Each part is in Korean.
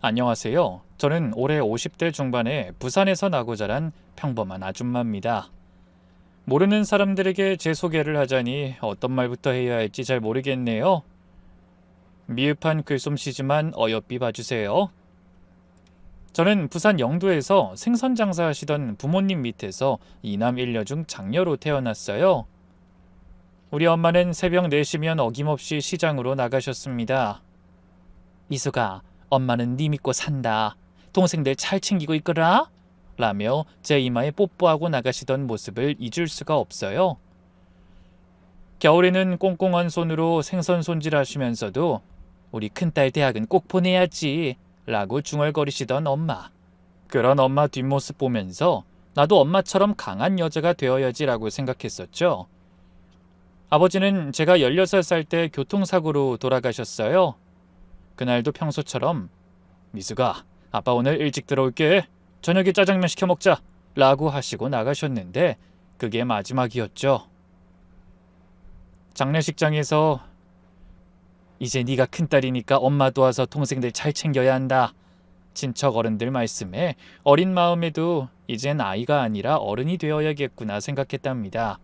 안녕하세요. 저는 올해 50대 중반에 부산에서 나고 자란 평범한 아줌마입니다. 모르는 사람들에게 제 소개를 하자니 어떤 말부터 해야 할지 잘 모르겠네요. 미흡한 글솜씨지만 어여삐 봐주세요. 저는 부산 영도에서 생선 장사하시던 부모님 밑에서 이남 일녀 중 장녀로 태어났어요. 우리 엄마는 새벽 4시면 어김없이 시장으로 나가셨습니다. 미수가, 엄마는 네 믿고 산다. 동생들 잘 챙기고 있거라. 라며 제 이마에 뽀뽀하고 나가시던 모습을 잊을 수가 없어요. 겨울에는 꽁꽁한 손으로 생선 손질하시면서도 우리 큰딸 대학은 꼭 보내야지 라고 중얼거리시던 엄마. 그런 엄마 뒷모습 보면서 나도 엄마처럼 강한 여자가 되어야지라고 생각했었죠. 아버지는 제가 16살 때 교통사고로 돌아가셨어요. 그날도 평소처럼 미수가, 아빠 오늘 일찍 들어올게. 저녁에 짜장면 시켜 먹자 라고 하시고 나가셨는데 그게 마지막이었죠. 장례식장에서 이제 네가 큰딸이니까 엄마 도와서 동생들 잘 챙겨야 한다. 친척 어른들 말씀에 어린 마음에도 이젠 아이가 아니라 어른이 되어야겠구나 생각했답니다.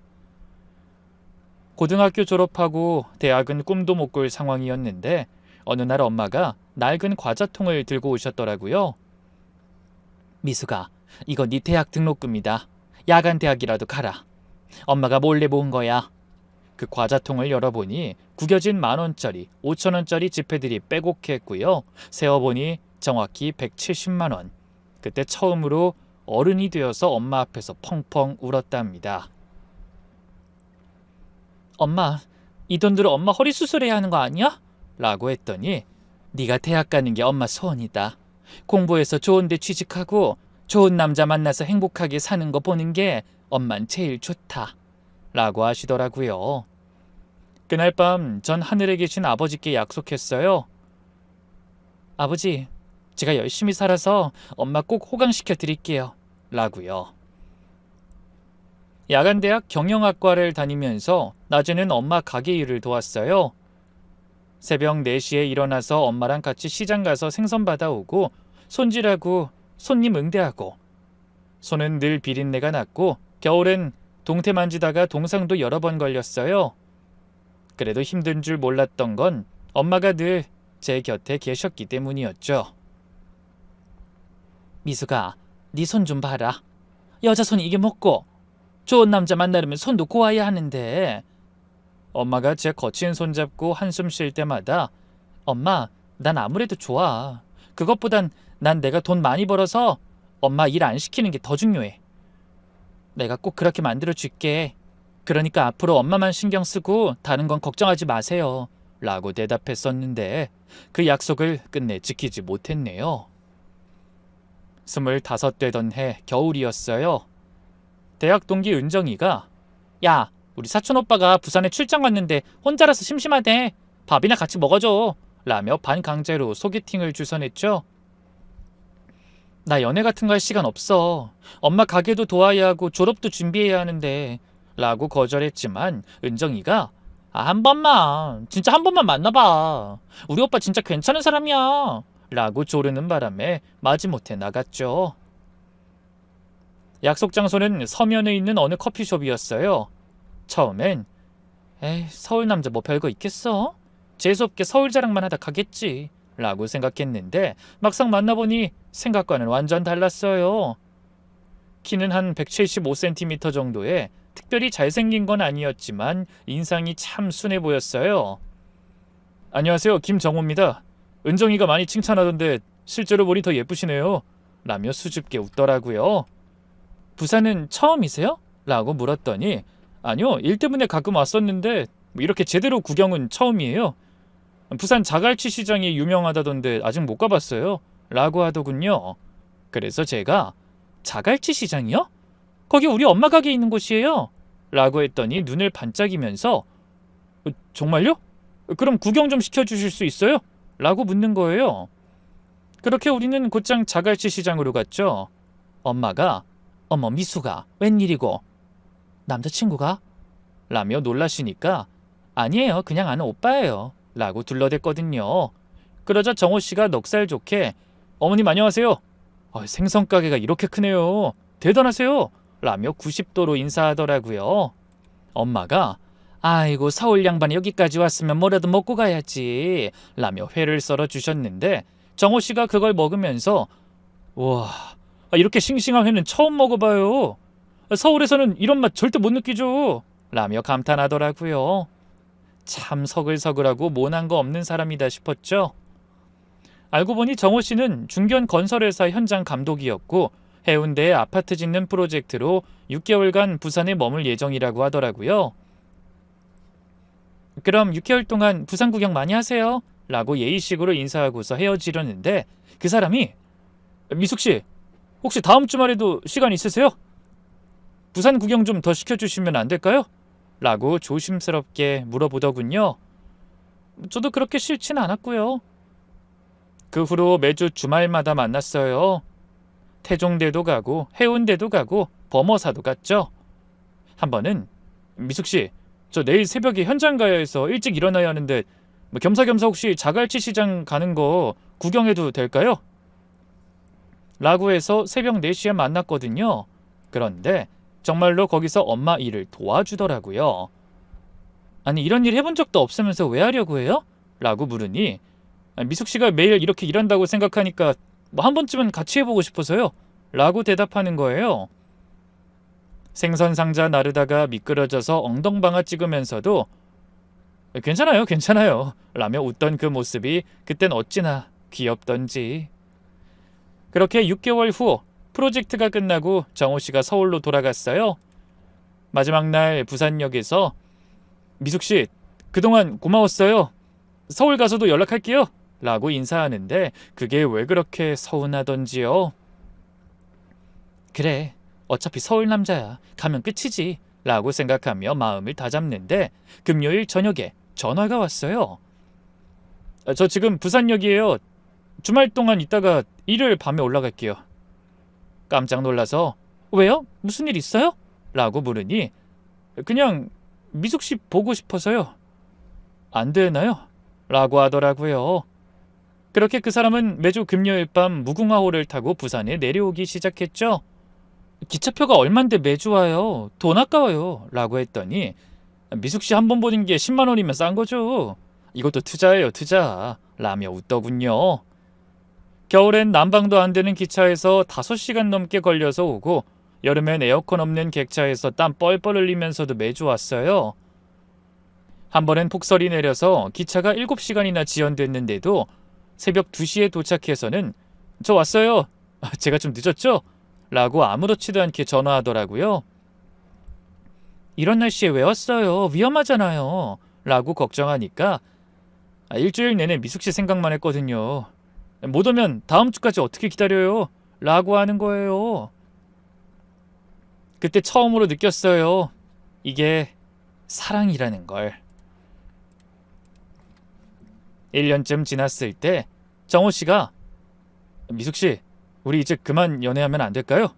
고등학교 졸업하고 대학은 꿈도 못 꿀 상황이었는데 어느 날 엄마가 낡은 과자통을 들고 오셨더라고요. 미수가, 이거 네 대학 등록금이다. 야간 대학이라도 가라. 엄마가 몰래 모은 거야. 그 과자통을 열어보니 구겨진 10,000원짜리, 5,000원짜리 지폐들이 빼곡했고요. 세어보니 정확히 170만 원. 그때 처음으로 어른이 되어서 엄마 앞에서 펑펑 울었답니다. 엄마, 이 돈 들어 엄마 허리 수술해야 하는 거 아니야? 라고 했더니 네가 대학 가는 게 엄마 소원이다. 공부해서 좋은 데 취직하고 좋은 남자 만나서 행복하게 사는 거 보는 게 엄만 제일 좋다. 라고 하시더라고요. 그날 밤 전 하늘에 계신 아버지께 약속했어요. 아버지, 제가 열심히 살아서 엄마 꼭 호강시켜 드릴게요. 라고요. 야간대학 경영학과를 다니면서 낮에는 엄마 가게 일을 도왔어요. 새벽 4시에 일어나서 엄마랑 같이 시장 가서 생선 받아오고 손질하고 손님 응대하고 손은 늘 비린내가 났고 겨울엔 동태 만지다가 동상도 여러 번 걸렸어요. 그래도 힘든 줄 몰랐던 건 엄마가 늘 제 곁에 계셨기 때문이었죠. 미수가, 네 손 좀 봐라. 여자 손이 이게 뭐고? 좋은 남자 만나려면 손도 고와야 하는데. 엄마가 제 거친 손 잡고 한숨 쉴 때마다 엄마, 난 아무래도 좋아. 그것보단 난 내가 돈 많이 벌어서 엄마 일 안 시키는 게 더 중요해. 내가 꼭 그렇게 만들어줄게. 그러니까 앞으로 엄마만 신경 쓰고 다른 건 걱정하지 마세요. 라고 대답했었는데 그 약속을 끝내 지키지 못했네요. 25 되던 해 겨울이었어요. 대학 동기 은정이가 야, 우리 사촌 오빠가 부산에 출장 왔는데 혼자라서 심심하대. 밥이나 같이 먹어줘. 라며 반강제로 소개팅을 주선했죠. 나 연애 같은 거 할 시간 없어. 엄마 가게도 도와야 하고 졸업도 준비해야 하는데. 라고 거절했지만 은정이가 한 번만, 진짜 한 번만 만나봐. 우리 오빠 진짜 괜찮은 사람이야. 라고 조르는 바람에 마지못해 나갔죠. 약속 장소는 서면에 있는 어느 커피숍이었어요. 처음엔 에이, 서울 남자 뭐 별거 있겠어? 재수없게 서울 자랑만 하다 가겠지. 라고 생각했는데 막상 만나보니 생각과는 완전 달랐어요. 키는 한 175cm 정도에 특별히 잘생긴 건 아니었지만 인상이 참 순해 보였어요. 안녕하세요, 김정호입니다. 은정이가 많이 칭찬하던데 실제로 보니 더 예쁘시네요. 라며 수줍게 웃더라고요. 부산은 처음이세요? 라고 물었더니 아니요, 일 때문에 가끔 왔었는데 이렇게 제대로 구경은 처음이에요. 부산 자갈치 시장이 유명하다던데 아직 못 가봤어요. 라고 하더군요. 그래서 제가 자갈치 시장이요? 거기 우리 엄마 가게 있는 곳이에요. 라고 했더니 눈을 반짝이면서 정말요? 그럼 구경 좀 시켜주실 수 있어요? 라고 묻는 거예요. 그렇게 우리는 곧장 자갈치 시장으로 갔죠. 엄마가 어머 미수가 웬일이고? 남자친구가? 라며 놀라시니까 아니에요, 그냥 아는 오빠예요. 라고 둘러댔거든요. 그러자 정호씨가 넉살 좋게 어머님 안녕하세요. 생선 가게가 이렇게 크네요. 대단하세요. 라며 90도로 인사하더라고요. 엄마가 아이고 서울 양반이 여기까지 왔으면 뭐라도 먹고 가야지 라며 회를 썰어 주셨는데 정호 씨가 그걸 먹으면서 와 이렇게 싱싱한 회는 처음 먹어봐요. 서울에서는 이런 맛 절대 못 느끼죠. 라며 감탄하더라고요. 참 서글서글하고 모난 거 없는 사람이다 싶었죠. 알고 보니 정호 씨는 중견 건설회사 현장 감독이었고 해운대에 아파트 짓는 프로젝트로 6개월간 부산에 머물 예정이라고 하더라고요. 그럼 6개월 동안 부산 구경 많이 하세요. 라고 예의식으로 인사하고서 헤어지려는데 그 사람이 미숙씨 혹시 다음 주말에도 시간 있으세요? 부산 구경 좀 더 시켜주시면 안 될까요? 라고 조심스럽게 물어보더군요. 저도 그렇게 싫진 않았고요. 그 후로 매주 주말마다 만났어요. 태종대도 가고 해운대도 가고 범어사도 갔죠. 한 번은 미숙씨 저 내일 새벽에 현장 가야 해서 일찍 일어나야 하는데 겸사겸사 혹시 자갈치 시장 가는 거 구경해도 될까요? 라고 해서 새벽 4시에 만났거든요. 그런데 정말로 거기서 엄마 일을 도와주더라고요. 아니 이런 일 해본 적도 없으면서 왜 하려고 해요? 라고 물으니 미숙씨가 매일 이렇게 일한다고 생각하니까 한 번쯤은 같이 해보고 싶어서요. 라고 대답하는 거예요. 생선 상자 나르다가 미끄러져서 엉덩방아 찍으면서도 괜찮아요 괜찮아요 라며 웃던 그 모습이 그땐 어찌나 귀엽던지. 그렇게 6개월 후 프로젝트가 끝나고 정호 씨가 서울로 돌아갔어요. 마지막 날 부산역에서 미숙씨 그동안 고마웠어요. 서울 가서도 연락할게요. 라고 인사하는데 그게 왜 그렇게 서운하던지요. 그래 어차피 서울 남자야 가면 끝이지 라고 생각하며 마음을 다잡는데 금요일 저녁에 전화가 왔어요. 저 지금 부산역이에요. 주말 동안 있다가 일요일 밤에 올라갈게요. 깜짝 놀라서 왜요? 무슨 일 있어요? 라고 물으니 그냥 미숙씨 보고 싶어서요. 안 되나요? 라고 하더라고요. 그렇게 그 사람은 매주 금요일 밤 무궁화호를 타고 부산에 내려오기 시작했죠. 기차표가 얼만데 매주 와요. 돈 아까워요. 라고 했더니 미숙씨 한 번 보는 게 10만 원이면 싼 거죠. 이것도 투자예요 투자. 라며 웃더군요. 겨울엔 난방도 안 되는 기차에서 5시간 넘게 걸려서 오고 여름엔 에어컨 없는 객차에서 땀 뻘뻘 흘리면서도 매주 왔어요. 한 번엔 폭설이 내려서 기차가 7시간이나 지연됐는데도 새벽 2시에 도착해서는 저 왔어요. 제가 좀 늦었죠? 라고 아무렇지도 않게 전화하더라고요. 이런 날씨에 왜 왔어요? 위험하잖아요. 라고 걱정하니까 일주일 내내 미숙씨 생각만 했거든요. 못 오면 다음 주까지 어떻게 기다려요? 라고 하는 거예요. 그때 처음으로 느꼈어요. 이게 사랑이라는 걸. 1년쯤 지났을 때 정호 씨가 미숙씨 우리 이제 그만 연애하면 안 될까요?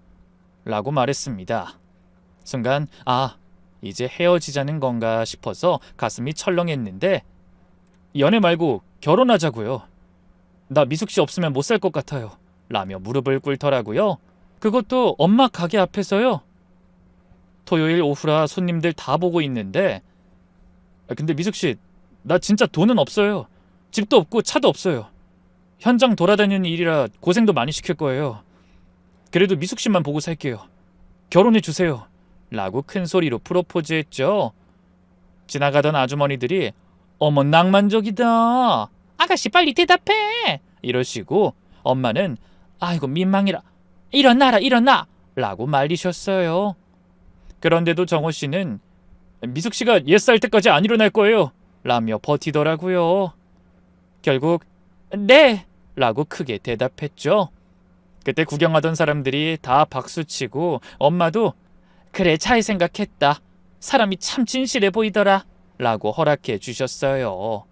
라고 말했습니다. 순간 이제 헤어지자는 건가 싶어서 가슴이 철렁했는데 연애 말고 결혼하자고요. 나 미숙씨 없으면 못 살 것 같아요. 라며 무릎을 꿇더라고요. 그것도 엄마 가게 앞에서요. 토요일 오후라 손님들 다 보고 있는데 근데 미숙씨 나 진짜 돈은 없어요. 집도 없고 차도 없어요. 현장 돌아다니는 일이라 고생도 많이 시킬 거예요. 그래도 미숙씨만 보고 살게요. 결혼해 주세요. 라고 큰 소리로 프로포즈했죠. 지나가던 아주머니들이 어머 낭만적이다. 아가씨 빨리 대답해. 이러시고 엄마는 아이고 민망해라. 일어나. 라고 말리셨어요. 그런데도 정호 씨는 미숙씨가 옛살 때까지 안 일어날 거예요. 라며 버티더라고요. 결국 네. 라고 크게 대답했죠. 그때 구경하던 사람들이 다 박수치고 엄마도 그래 잘 생각했다. 사람이 참 진실해 보이더라. 라고 허락해 주셨어요.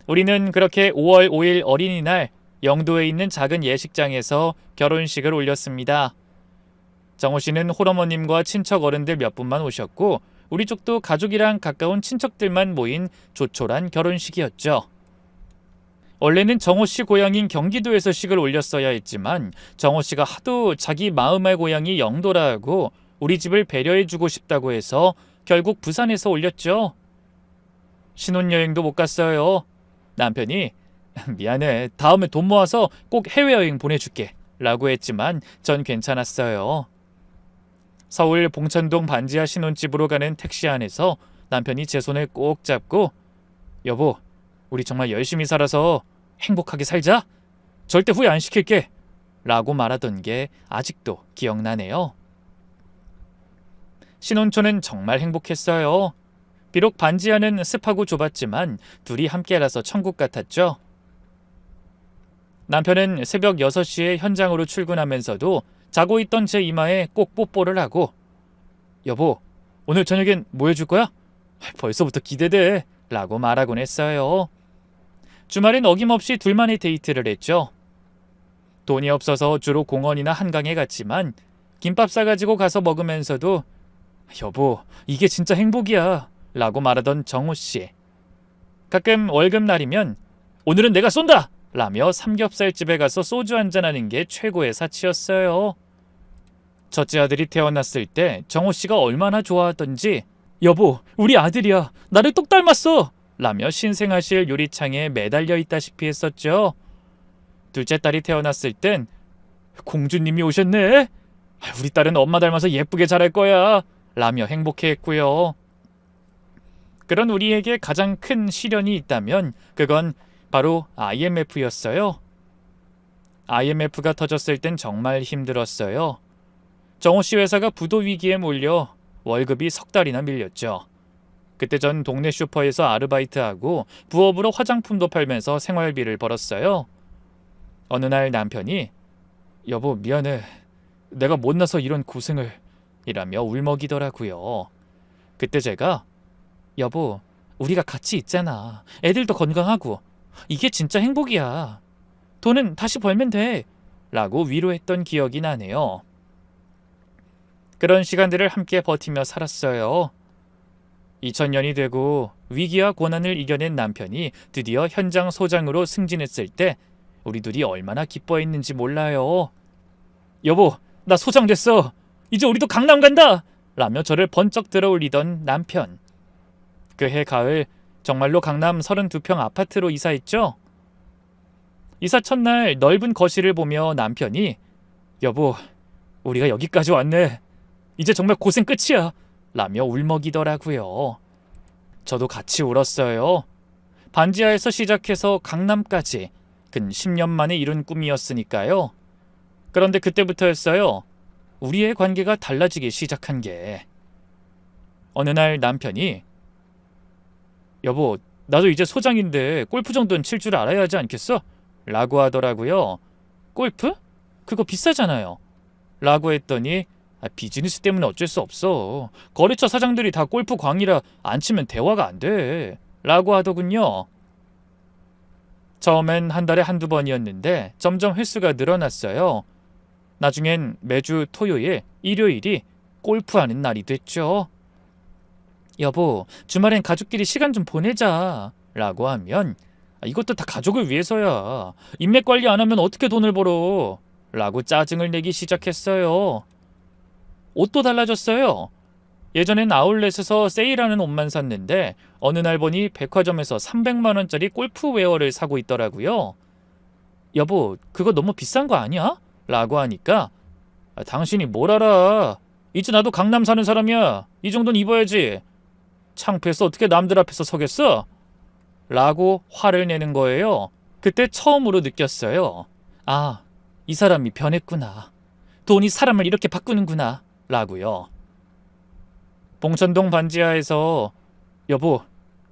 우리는 그렇게 5월 5일 어린이날 영도에 있는 작은 예식장에서 결혼식을 올렸습니다. 정호 씨는 홀어머님과 친척 어른들 몇 분만 오셨고 우리 쪽도 가족이랑 가까운 친척들만 모인 조촐한 결혼식이었죠. 원래는 정호 씨 고향인 경기도에서 식을 올렸어야 했지만 정호 씨가 하도 자기 마음의 고향이 영도라 하고 우리 집을 배려해주고 싶다고 해서 결국 부산에서 올렸죠. 신혼여행도 못 갔어요. 남편이 미안해, 다음에 돈 모아서 꼭 해외여행 보내줄게 라고 했지만 전 괜찮았어요. 서울 봉천동 반지하 신혼집으로 가는 택시 안에서 남편이 제 손을 꼭 잡고 여보, 우리 정말 열심히 살아서 행복하게 살자. 절대 후회 안 시킬게 라고 말하던 게 아직도 기억나네요. 신혼초는 정말 행복했어요. 비록 반지하는 습하고 좁았지만 둘이 함께라서 천국 같았죠. 남편은 새벽 6시에 현장으로 출근하면서도 자고 있던 제 이마에 꼭 뽀뽀를 하고 여보, 오늘 저녁엔 뭐 해줄 거야? 벌써부터 기대돼 라고 말하곤 했어요. 주말엔 어김없이 둘만의 데이트를 했죠. 돈이 없어서 주로 공원이나 한강에 갔지만 김밥 싸가지고 가서 먹으면서도 여보, 이게 진짜 행복이야 라고 말하던 정호씨. 가끔 월급날이면 오늘은 내가 쏜다 라며 삼겹살집에 가서 소주 한잔하는 게 최고의 사치였어요. 첫째 아들이 태어났을 때 정호씨가 얼마나 좋아하던지 여보, 우리 아들이야, 나를 똑 닮았어 라며 신생아실 유리창에 매달려 있다시피 했었죠. 둘째 딸이 태어났을 땐 공주님이 오셨네, 우리 딸은 엄마 닮아서 예쁘게 자랄 거야 라며 행복해했고요. 그런 우리에게 가장 큰 시련이 있다면 그건 바로 IMF였어요. IMF가 터졌을 땐 정말 힘들었어요. 정호씨 회사가 부도 위기에 몰려 월급이 석 달이나 밀렸죠. 그때 전 동네 슈퍼에서 아르바이트하고 부업으로 화장품도 팔면서 생활비를 벌었어요. 어느 날 남편이 여보, 미안해, 내가 못나서 이런 고생을 이라며 울먹이더라고요. 그때 제가 여보, 우리가 같이 있잖아. 애들도 건강하고 이게 진짜 행복이야. 돈은 다시 벌면 돼 라고 위로했던 기억이 나네요. 그런 시간들을 함께 버티며 살았어요. 2000년이 되고 위기와 고난을 이겨낸 남편이 드디어 현장 소장으로 승진했을 때 우리 둘이 얼마나 기뻐했는지 몰라요. 여보, 나 소장 됐어. 이제 우리도 강남 간다 라며 저를 번쩍 들어올리던 남편. 그해 가을 정말로 강남 32평 아파트로 이사했죠. 이사 첫날 넓은 거실을 보며 남편이 여보, 우리가 여기까지 왔네. 이제 정말 고생 끝이야 라며 울먹이더라고요. 저도 같이 울었어요. 반지하에서 시작해서 강남까지 근 10년 만에 이룬 꿈이었으니까요. 그런데 그때부터였어요. 우리의 관계가 달라지기 시작한 게. 어느 날 남편이 여보, 나도 이제 소장인데 골프 정도는 칠 줄 알아야 하지 않겠어? 라고 하더라고요. 골프? 그거 비싸잖아요 라고 했더니 비즈니스 때문에 어쩔 수 없어. 거래처 사장들이 다 골프 광이라 안 치면 대화가 안 돼 라고 하더군요. 처음엔 한 달에 한두 번이었는데 점점 횟수가 늘어났어요. 나중엔 매주 토요일, 일요일이 골프하는 날이 됐죠. 여보, 주말엔 가족끼리 시간 좀 보내자 라고 하면 이것도 다 가족을 위해서야. 인맥 관리 안 하면 어떻게 돈을 벌어 라고 짜증을 내기 시작했어요. 옷도 달라졌어요. 예전엔 아울렛에서 세일하는 옷만 샀는데 어느 날 보니 백화점에서 300만 원짜리 골프웨어를 사고 있더라고요. 여보, 그거 너무 비싼 거 아니야? 라고 하니까 당신이 뭘 알아. 이제 나도 강남 사는 사람이야. 이 정도는 입어야지. 창피해서 어떻게 남들 앞에서 서겠어? 라고 화를 내는 거예요. 그때 처음으로 느꼈어요. 아, 이 사람이 변했구나. 돈이 사람을 이렇게 바꾸는구나 라고요. 봉천동 반지하에서 여보,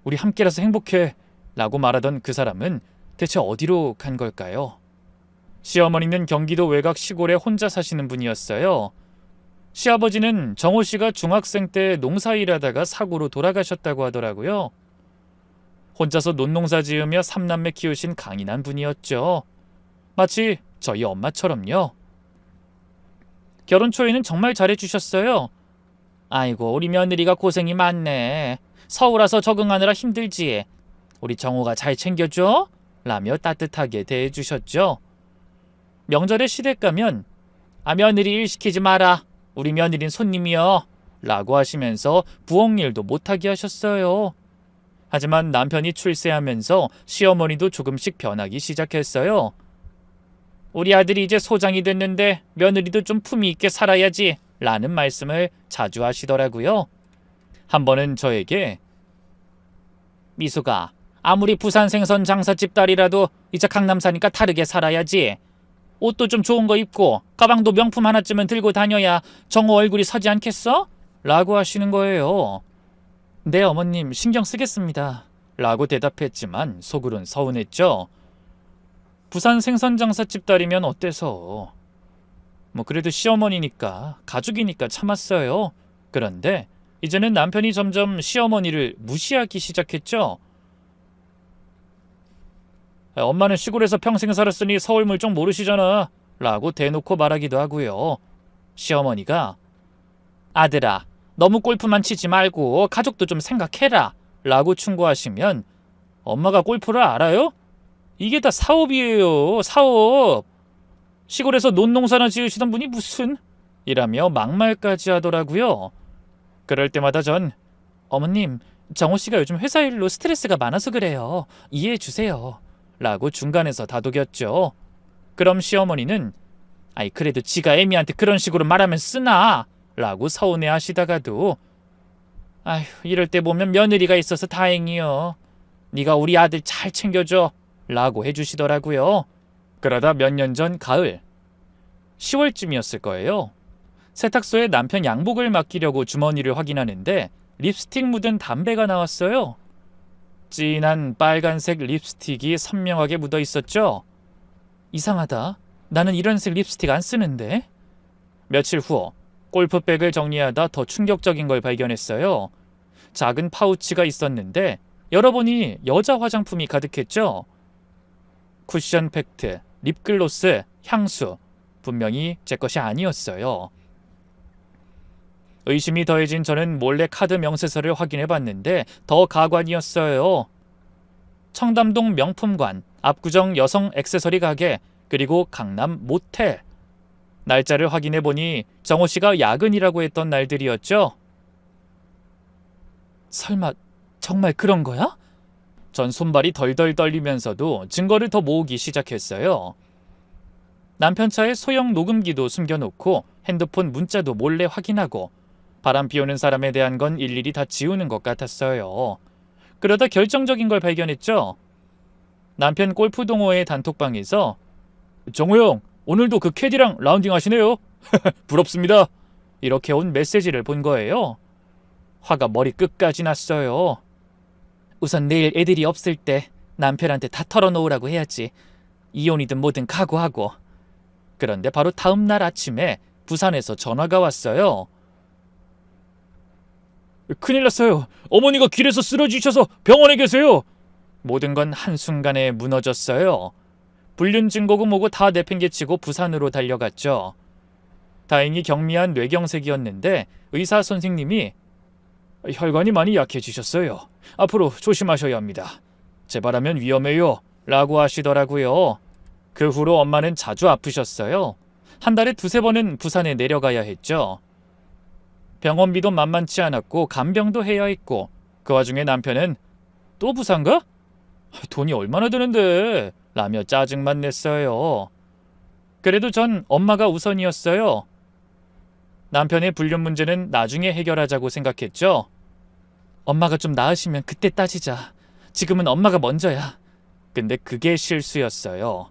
우리 함께라서 행복해 라고 말하던 그 사람은 대체 어디로 간 걸까요? 시어머니는 경기도 외곽 시골에 혼자 사시는 분이었어요. 시아버지는 정호 씨가 중학생 때 농사일하다가 사고로 돌아가셨다고 하더라고요. 혼자서 논농사 지으며 삼남매 키우신 강인한 분이었죠. 마치 저희 엄마처럼요. 결혼 초에는 정말 잘해주셨어요. 아이고, 우리 며느리가 고생이 많네. 서울 와서 적응하느라 힘들지. 우리 정호가 잘 챙겨줘? 라며 따뜻하게 대해주셨죠. 명절에 시댁 가면 며느리 일 시키지 마라. 우리 며느린 손님이여. 라고 하시면서 부엌 일도 못하게 하셨어요. 하지만 남편이 출세하면서 시어머니도 조금씩 변하기 시작했어요. 우리 아들이 이제 소장이 됐는데 며느리도 좀 품위 있게 살아야지 라는 말씀을 자주 하시더라고요. 한 번은 저에게 미수가 아무리 부산 생선 장사집 딸이라도 이제 강남 사니까 다르게 살아야지. 옷도 좀 좋은 거 입고 가방도 명품 하나쯤은 들고 다녀야 정호 얼굴이 서지 않겠어? 라고 하시는 거예요. 네 어머님 신경 쓰겠습니다. 라고 대답했지만 속으론 서운했죠. 부산 생선 장사집 딸이면 어때서. 그래도 시어머니니까 가족이니까 참았어요. 그런데 이제는 남편이 점점 시어머니를 무시하기 시작했죠. 엄마는 시골에서 평생 살았으니 서울 물정 모르시잖아. 라고 대놓고 말하기도 하고요. 시어머니가 아들아 너무 골프만 치지 말고 가족도 좀 생각해라. 라고 충고하시면 엄마가 골프를 알아요? 이게 다 사업이에요. 사업. 시골에서 논농사나 지으시던 분이 무슨 이라며 막말까지 하더라고요. 그럴 때마다 전 어머님 정호 씨가 요즘 회사 일로 스트레스가 많아서 그래요. 이해해 주세요. 라고 중간에서 다독였죠. 그럼 시어머니는 그래도 지가 애미한테 그런 식으로 말하면 쓰나? 라고 서운해 하시다가도 이럴 때 보면 며느리가 있어서 다행이요. 네가 우리 아들 잘 챙겨줘. 라고 해주시더라고요. 그러다 몇 년 전 가을 10월쯤이었을 거예요. 세탁소에 남편 양복을 맡기려고 주머니를 확인하는데 립스틱 묻은 담배가 나왔어요. 진한 빨간색 립스틱이 선명하게 묻어 있었죠. 이상하다. 나는 이런 색 립스틱 안 쓰는데. 며칠 후 골프백을 정리하다 더 충격적인 걸 발견했어요. 작은 파우치가 있었는데 열어보니 여자 화장품이 가득했죠. 쿠션 팩트, 립글로스, 향수. 분명히 제 것이 아니었어요. 의심이 더해진 저는 몰래 카드 명세서를 확인해봤는데 더 가관이었어요. 청담동 명품관, 압구정 여성 액세서리 가게, 그리고 강남 모텔. 날짜를 확인해보니 정호 씨가 야근이라고 했던 날들이었죠. 설마 정말 그런 거야? 전 손발이 덜덜 떨리면서도 증거를 더 모으기 시작했어요. 남편 차에 소형 녹음기도 숨겨놓고 핸드폰 문자도 몰래 확인하고 바람 피우는 사람에 대한 건 일일이 다 지우는 것 같았어요. 그러다 결정적인 걸 발견했죠. 남편 골프 동호회 단톡방에서 정호 형, 오늘도 그 캐디랑 라운딩 하시네요. 부럽습니다. 이렇게 온 메시지를 본 거예요. 화가 머리 끝까지 났어요. 우선 내일 애들이 없을 때 남편한테 다 털어놓으라고 해야지. 이혼이든 뭐든 각오하고. 그런데 바로 다음 날 아침에 부산에서 전화가 왔어요. 큰일 났어요. 어머니가 길에서 쓰러지셔서 병원에 계세요. 모든 건 한순간에 무너졌어요. 불륜 증거고 뭐고 다 내팽개치고 부산으로 달려갔죠. 다행히 경미한 뇌경색이었는데 의사 선생님이 혈관이 많이 약해지셨어요. 앞으로 조심하셔야 합니다. 재발하면 위험해요. 라고 하시더라고요. 그 후로 엄마는 자주 아프셨어요. 한 달에 2-3번은 부산에 내려가야 했죠. 병원비도 만만치 않았고 간병도 해야 했고 그 와중에 남편은 또 부산 가? 돈이 얼마나 드는데? 라며 짜증만 냈어요. 그래도 전 엄마가 우선이었어요. 남편의 불륜 문제는 나중에 해결하자고 생각했죠. 엄마가 좀 나으시면 그때 따지자. 지금은 엄마가 먼저야. 근데 그게 실수였어요.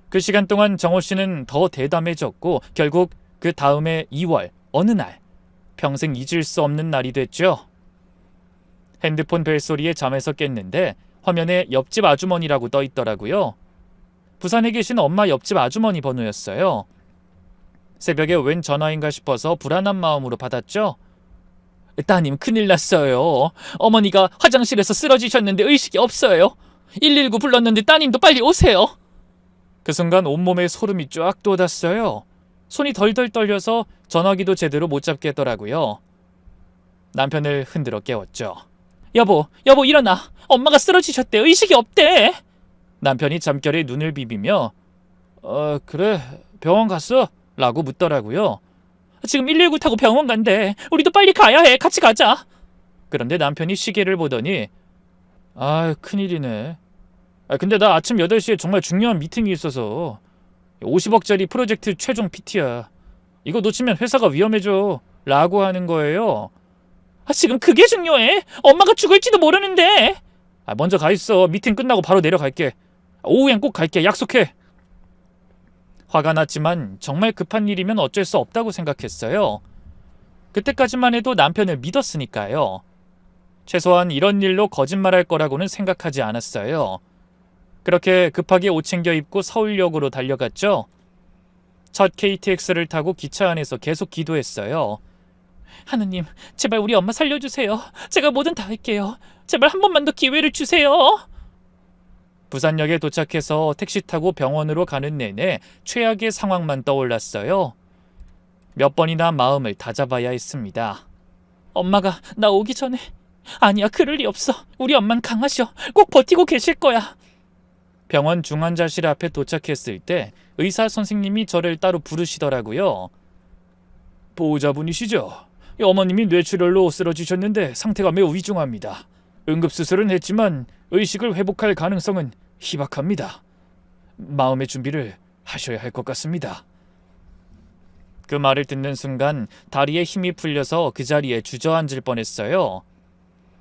그 시간 동안 정호 씨는 더 대담해졌고 결국 그 다음해 2월 어느 날 평생 잊을 수 없는 날이 됐죠. 핸드폰 벨소리에 잠에서 깼는데 화면에 옆집 아주머니라고 떠 있더라고요. 부산에 계신 엄마 옆집 아주머니 번호였어요. 새벽에 웬 전화인가 싶어서 불안한 마음으로 받았죠. 따님 큰일 났어요. 어머니가 화장실에서 쓰러지셨는데 의식이 없어요. 119 불렀는데 따님도 빨리 오세요. 그 순간 온몸에 소름이 쫙 돋았어요. 손이 덜덜 떨려서 전화기도 제대로 못 잡겠더라고요. 남편을 흔들어 깨웠죠. 여보 일어나. 엄마가 쓰러지셨대. 의식이 없대. 남편이 잠결에 눈을 비비며 그래, 병원 갔어? 라고 묻더라고요. 지금 119 타고 병원 간대. 우리도 빨리 가야 해. 같이 가자. 그런데 남편이 시계를 보더니 큰일이네. 근데 나 아침 8시에 정말 중요한 미팅이 있어서 50억짜리 프로젝트 최종 PT야. 이거 놓치면 회사가 위험해져. 라고 하는 거예요. 지금 그게 중요해? 엄마가 죽을지도 모르는데. 먼저 가 있어. 미팅 끝나고 바로 내려갈게. 오후엔 꼭 갈게. 약속해. 화가 났지만 정말 급한 일이면 어쩔 수 없다고 생각했어요. 그때까지만 해도 남편을 믿었으니까요. 최소한 이런 일로 거짓말할 거라고는 생각하지 않았어요. 그렇게 급하게 옷 챙겨 입고 서울역으로 달려갔죠. 첫 KTX를 타고 기차 안에서 계속 기도했어요. 하느님, 제발 우리 엄마 살려주세요. 제가 뭐든 다 할게요. 제발 한 번만 더 기회를 주세요. 부산역에 도착해서 택시 타고 병원으로 가는 내내 최악의 상황만 떠올랐어요. 몇 번이나 마음을 다잡아야 했습니다. 엄마가 나 오기 전에. 아니야, 그럴 리 없어. 우리 엄만 강하셔. 꼭 버티고 계실 거야. 병원 중환자실 앞에 도착했을 때 의사 선생님이 저를 따로 부르시더라고요. 보호자분이시죠? 어머님이 뇌출혈로 쓰러지셨는데 상태가 매우 위중합니다. 응급수술은 했지만 의식을 회복할 가능성은 희박합니다. 마음의 준비를 하셔야 할 것 같습니다. 그 말을 듣는 순간 다리에 힘이 풀려서 그 자리에 주저앉을 뻔했어요.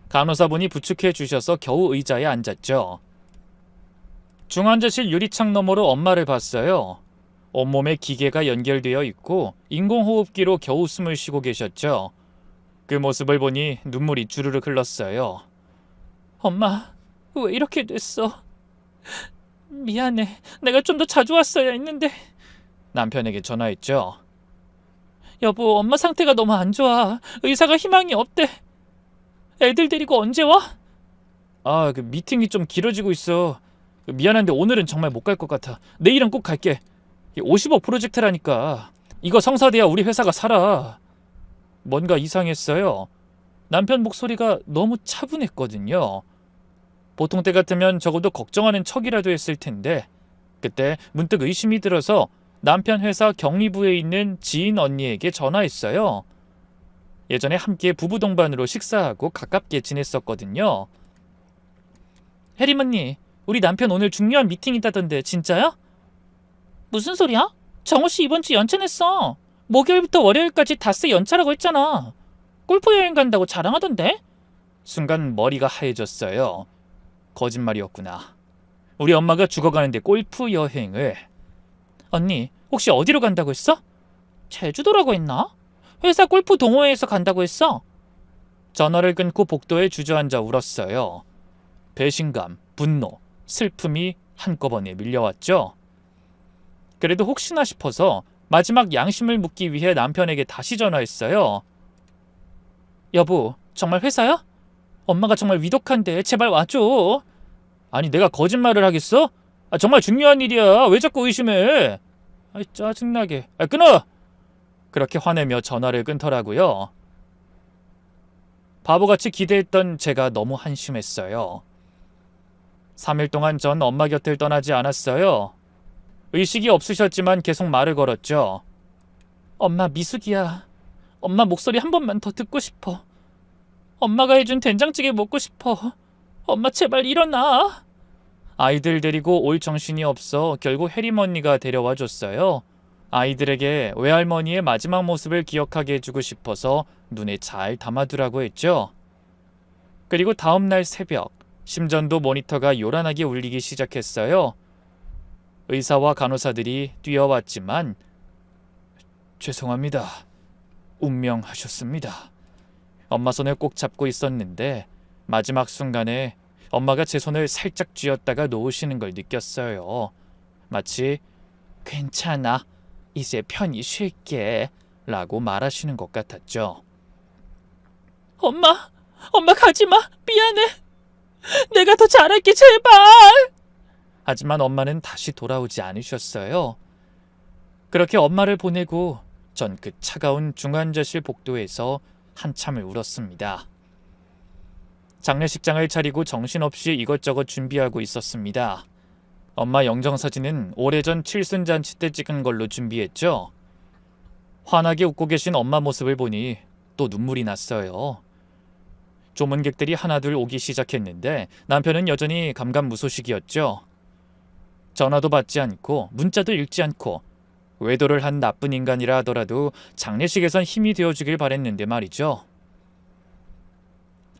간호사분이 부축해 주셔서 겨우 의자에 앉았죠. 중환자실 유리창 너머로 엄마를 봤어요. 온몸에 기계가 연결되어 있고 인공호흡기로 겨우 숨을 쉬고 계셨죠. 그 모습을 보니 눈물이 주르륵 흘렀어요. 엄마, 왜 이렇게 됐어? 미안해. 내가 좀 더 자주 왔어야 했는데. 남편에게 전화했죠. 여보, 엄마 상태가 너무 안 좋아. 의사가 희망이 없대. 애들 데리고 언제 와? 그 미팅이 좀 길어지고 있어. 미안한데 오늘은 정말 못 갈 것 같아. 내일은 꼭 갈게. 50억 프로젝트라니까. 이거 성사돼야 우리 회사가 살아. 뭔가 이상했어요. 남편 목소리가 너무 차분했거든요. 보통 때 같으면 적어도 걱정하는 척이라도 했을 텐데 그때 문득 의심이 들어서 남편 회사 격리부에 있는 지인 언니에게 전화했어요. 예전에 함께 부부 동반으로 식사하고 가깝게 지냈었거든요. 혜림 언니, 우리 남편 오늘 중요한 미팅 있다던데 진짜야? 무슨 소리야? 정호씨 이번 주 연차냈어. 목요일부터 월요일까지 닷새 연차라고 했잖아. 골프 여행 간다고 자랑하던데? 순간 머리가 하얘졌어요. 거짓말이었구나. 우리 엄마가 죽어가는데 골프 여행을. 언니, 혹시 어디로 간다고 했어? 제주도라고 했나? 회사 골프 동호회에서 간다고 했어. 전화를 끊고 복도에 주저앉아 울었어요. 배신감, 분노, 슬픔이 한꺼번에 밀려왔죠. 그래도 혹시나 싶어서 마지막 양심을 묻기 위해 남편에게 다시 전화했어요. 여보, 정말 회사야? 엄마가 정말 위독한데 제발 와줘. 아니, 내가 거짓말을 하겠어? 정말 중요한 일이야. 왜 자꾸 의심해? 짜증나게. 끊어! 그렇게 화내며 전화를 끊더라고요. 바보같이 기대했던 제가 너무 한심했어요. 3일 동안 전 엄마 곁을 떠나지 않았어요. 의식이 없으셨지만 계속 말을 걸었죠. 엄마, 미숙이야. 엄마 목소리 한 번만 더 듣고 싶어. 엄마가 해준 된장찌개 먹고 싶어. 엄마 제발 일어나. 아이들 데리고 올 정신이 없어 결국 혜림 언니가 데려와 줬어요. 아이들에게 외할머니의 마지막 모습을 기억하게 해주고 싶어서 눈에 잘 담아두라고 했죠. 그리고 다음날 새벽, 심전도 모니터가 요란하게 울리기 시작했어요. 의사와 간호사들이 뛰어왔지만 죄송합니다. 운명하셨습니다. 엄마 손을 꼭 잡고 있었는데 마지막 순간에 엄마가 제 손을 살짝 쥐었다가 놓으시는 걸 느꼈어요. 마치 괜찮아, 이제 편히 쉴게 라고 말하시는 것 같았죠. 엄마 가지마. 미안해. 내가 더 잘할게, 제발. 하지만 엄마는 다시 돌아오지 않으셨어요. 그렇게 엄마를 보내고 전 그 차가운 중환자실 복도에서 한참을 울었습니다. 장례식장을 차리고 정신없이 이것저것 준비하고 있었습니다. 엄마 영정사진은 오래전 칠순잔치 때 찍은 걸로 준비했죠. 환하게 웃고 계신 엄마 모습을 보니 또 눈물이 났어요. 조문객들이 하나둘 오기 시작했는데 남편은 여전히 감감무소식이었죠. 전화도 받지 않고 문자도 읽지 않고 외도를 한 나쁜 인간이라 하더라도 장례식에선 힘이 되어주길 바랬는데 말이죠.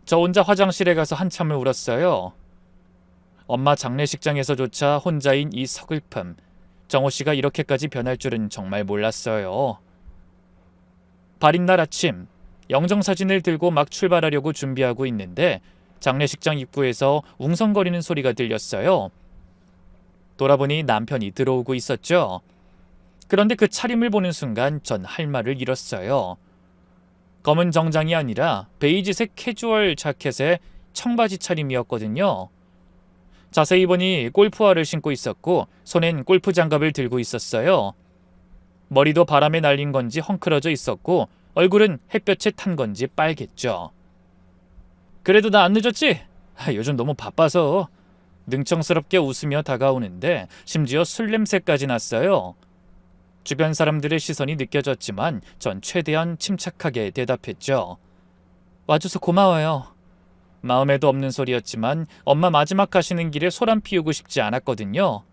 저 혼자 화장실에 가서 한참을 울었어요. 엄마 장례식장에서조차 혼자인 이 서글픔. 정호 씨가 이렇게까지 변할 줄은 정말 몰랐어요. 발인 날 아침, 영정사진을 들고 막 출발하려고 준비하고 있는데 장례식장 입구에서 웅성거리는 소리가 들렸어요. 돌아보니 남편이 들어오고 있었죠. 그런데 그 차림을 보는 순간 전 할 말을 잃었어요. 검은 정장이 아니라 베이지색 캐주얼 자켓에 청바지 차림이었거든요. 자세히 보니 골프화를 신고 있었고 손엔 골프 장갑을 들고 있었어요. 머리도 바람에 날린 건지 헝클어져 있었고 얼굴은 햇볕에 탄 건지 빨갰죠. 그래도 나 안 늦었지? 요즘 너무 바빠서. 능청스럽게 웃으며 다가오는데 심지어 술 냄새까지 났어요. 주변 사람들의 시선이 느껴졌지만 전 최대한 침착하게 대답했죠. 와줘서 고마워요. 마음에도 없는 소리였지만 엄마 마지막 가시는 길에 소란 피우고 싶지 않았거든요.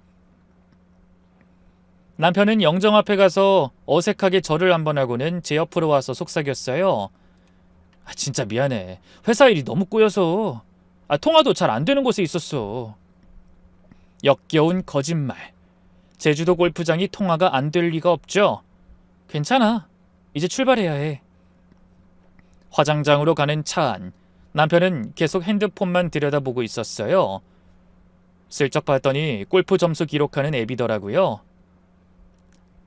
남편은 영정 앞에 가서 어색하게 절을 한번 하고는 제 옆으로 와서 속삭였어요. 진짜 미안해. 회사 일이 너무 꼬여서. 통화도 잘 안 되는 곳에 있었어. 역겨운 거짓말. 제주도 골프장이 통화가 안 될 리가 없죠. 괜찮아. 이제 출발해야 해. 화장장으로 가는 차 안. 남편은 계속 핸드폰만 들여다보고 있었어요. 슬쩍 봤더니 골프 점수 기록하는 앱이더라고요.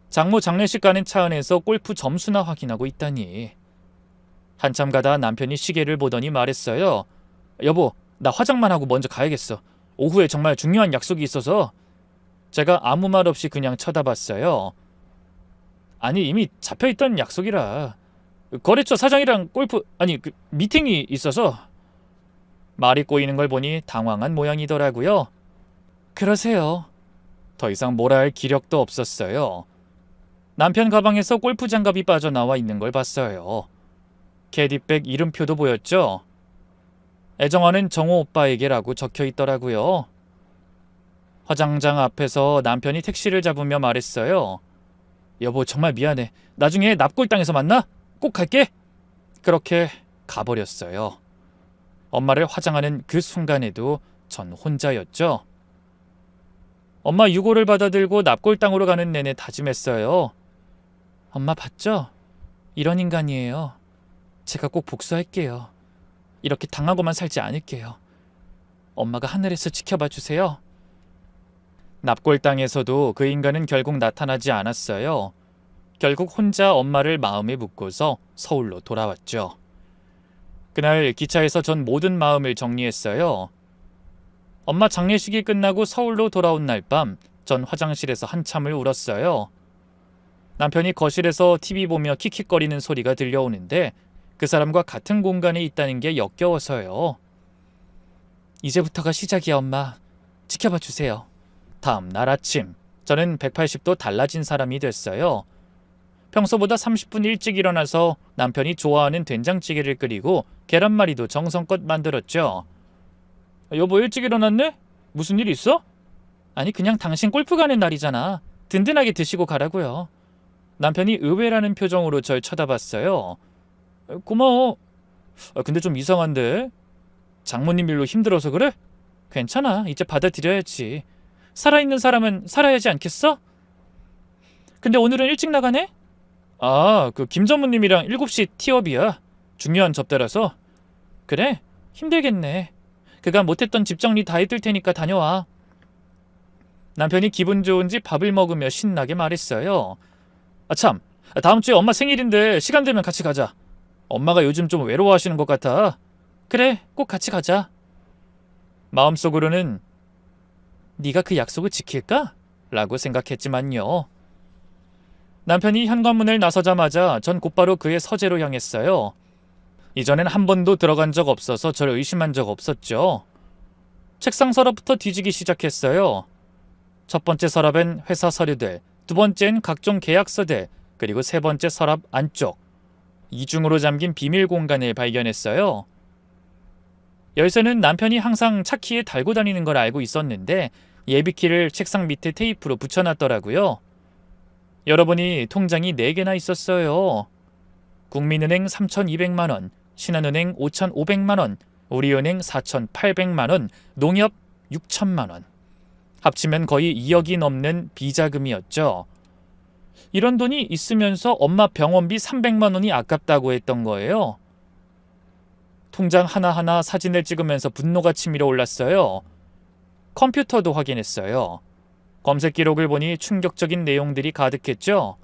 장모 장례식 가는 차 안에서 골프 점수나 확인하고 있다니. 한참 가다 남편이 시계를 보더니 말했어요. 여보, 나 화장만 하고 먼저 가야겠어. 오후에 정말 중요한 약속이 있어서. 제가 아무 말 없이 그냥 쳐다봤어요. 아니, 이미 잡혀있던 약속이라. 거래처 사장이랑 미팅이 있어서. 말이 꼬이는 걸 보니 당황한 모양이더라고요. 그러세요. 더 이상 뭐라 할 기력도 없었어요. 남편 가방에서 골프 장갑이 빠져나와 있는 걸 봤어요. 캐디백 이름표도 보였죠. 애정하는 정호 오빠에게라고 적혀 있더라고요. 화장장 앞에서 남편이 택시를 잡으며 말했어요. 여보, 정말 미안해. 나중에 납골당에서 만나? 꼭 갈게. 그렇게 가버렸어요. 엄마를 화장하는 그 순간에도 전 혼자였죠. 엄마 유고를 받아들고 납골당으로 가는 내내 다짐했어요. 엄마 봤죠? 이런 인간이에요. 제가 꼭 복수할게요. 이렇게 당하고만 살지 않을게요. 엄마가 하늘에서 지켜봐 주세요. 납골당에서도 그 인간은 결국 나타나지 않았어요. 결국 혼자 엄마를 마음에 묻고서 서울로 돌아왔죠. 그날 기차에서 전 모든 마음을 정리했어요. 엄마 장례식이 끝나고 서울로 돌아온 날 밤 전 화장실에서 한참을 울었어요. 남편이 거실에서 TV 보며 킥킥거리는 소리가 들려오는데 그 사람과 같은 공간에 있다는 게 역겨워서요. 이제부터가 시작이야, 엄마. 지켜봐 주세요. 다음 날 아침, 저는 180도 달라진 사람이 됐어요. 평소보다 30분 일찍 일어나서 남편이 좋아하는 된장찌개를 끓이고 계란말이도 정성껏 만들었죠. 여보, 일찍 일어났네? 무슨 일 있어? 아니, 그냥 당신 골프 가는 날이잖아. 든든하게 드시고 가라고요. 남편이 의외라는 표정으로 절 쳐다봤어요. 고마워. 근데 좀 이상한데? 장모님 일로 힘들어서 그래? 괜찮아. 이제 받아들여야지. 살아있는 사람은 살아야지 않겠어? 근데 오늘은 일찍 나가네? 그 김 전무님이랑 7시 티업이야. 중요한 접대라서. 그래? 힘들겠네. 그가 못했던 집 정리 다 해둘 테니까 다녀와. 남편이 기분 좋은지 밥을 먹으며 신나게 말했어요. 참, 다음 주에 엄마 생일인데 시간 되면 같이 가자. 엄마가 요즘 좀 외로워하시는 것 같아. 그래, 꼭 같이 가자. 마음속으로는 네가 그 약속을 지킬까? 라고 생각했지만요. 남편이 현관문을 나서자마자 전 곧바로 그의 서재로 향했어요. 이전엔 한 번도 들어간 적 없어서 저를 의심한 적 없었죠. 책상 서랍부터 뒤지기 시작했어요. 첫 번째 서랍엔 회사 서류들, 두 번째는 각종 계약서들, 그리고 세 번째 서랍 안쪽, 이중으로 잠긴 비밀 공간을 발견했어요. 열쇠는 남편이 항상 차키에 달고 다니는 걸 알고 있었는데 예비키를 책상 밑에 테이프로 붙여놨더라고요. 열어보니 통장이 4개나 있었어요. 국민은행 3,200만 원, 신한은행 5,500만 원, 우리은행 4,800만 원, 농협 6천만 원. 합치면 거의 2억이 넘는 비자금이었죠. 이런 돈이 있으면서 엄마 병원비 300만 원이 아깝다고 했던 거예요. 통장 하나하나 사진을 찍으면서 분노가 치밀어 올랐어요. 컴퓨터도 확인했어요. 검색 기록을 보니 충격적인 내용들이 가득했죠.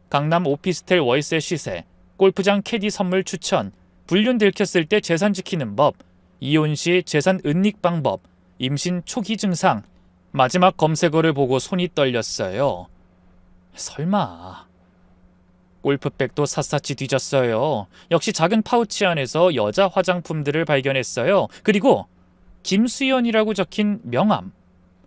강남 오피스텔 월세 시세, 골프장 캐디 선물 추천, 불륜 들켰을 때 재산 지키는 법, 이혼 시 재산 은닉 방법, 임신 초기 증상. 마지막 검색어를 보고 손이 떨렸어요. 설마. 골프백도 샅샅이 뒤졌어요. 역시 작은 파우치 안에서 여자 화장품들을 발견했어요. 그리고 김수연이라고 적힌 명함.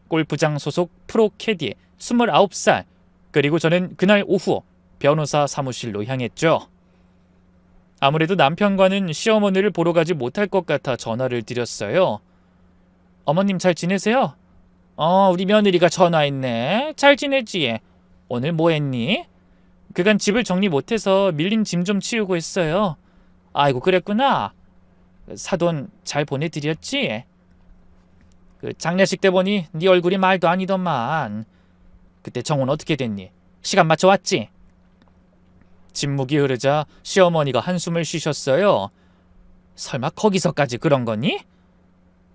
골프장 소속 프로 캐디 29살. 그리고 저는 그날 오후 변호사 사무실로 향했죠. 아무래도 남편과는 시어머니를 보러 가지 못할 것 같아 전화를 드렸어요. 어머님 잘 지내세요? 우리 며느리가 전화했네. 잘 지내지? 오늘 뭐 했니? 그간 집을 정리 못해서 밀린 짐 좀 치우고 있어요. 아이고 그랬구나. 사돈 잘 보내드렸지? 그 장례식 때 보니 네 얼굴이 말도 아니더만. 그때 정훈 어떻게 됐니? 시간 맞춰 왔지? 침묵이 흐르자 시어머니가 한숨을 쉬셨어요. 설마 거기서까지 그런 거니?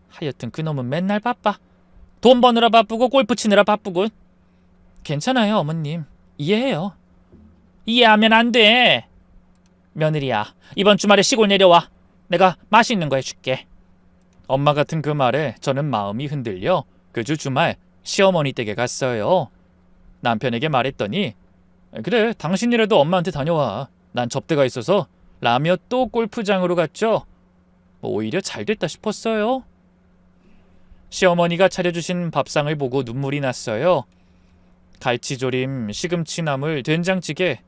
하여튼 그놈은 맨날 바빠. 돈 버느라 바쁘고 골프 치느라 바쁘고. 괜찮아요 어머님. 이해해요. 이해하면 안 돼. 며느리야, 이번 주말에 시골 내려와. 내가 맛있는 거 해줄게. 엄마 같은 그 말에 저는 마음이 흔들려 그 주 주말 시어머니 댁에 갔어요. 남편에게 말했더니 그래 당신이라도 엄마한테 다녀와. 난 접대가 있어서 라며 또 골프장으로 갔죠. 오히려 잘 됐다 싶었어요. 시어머니가 차려주신 밥상을 보고 눈물이 났어요. 갈치조림, 시금치 나물, 된장찌개,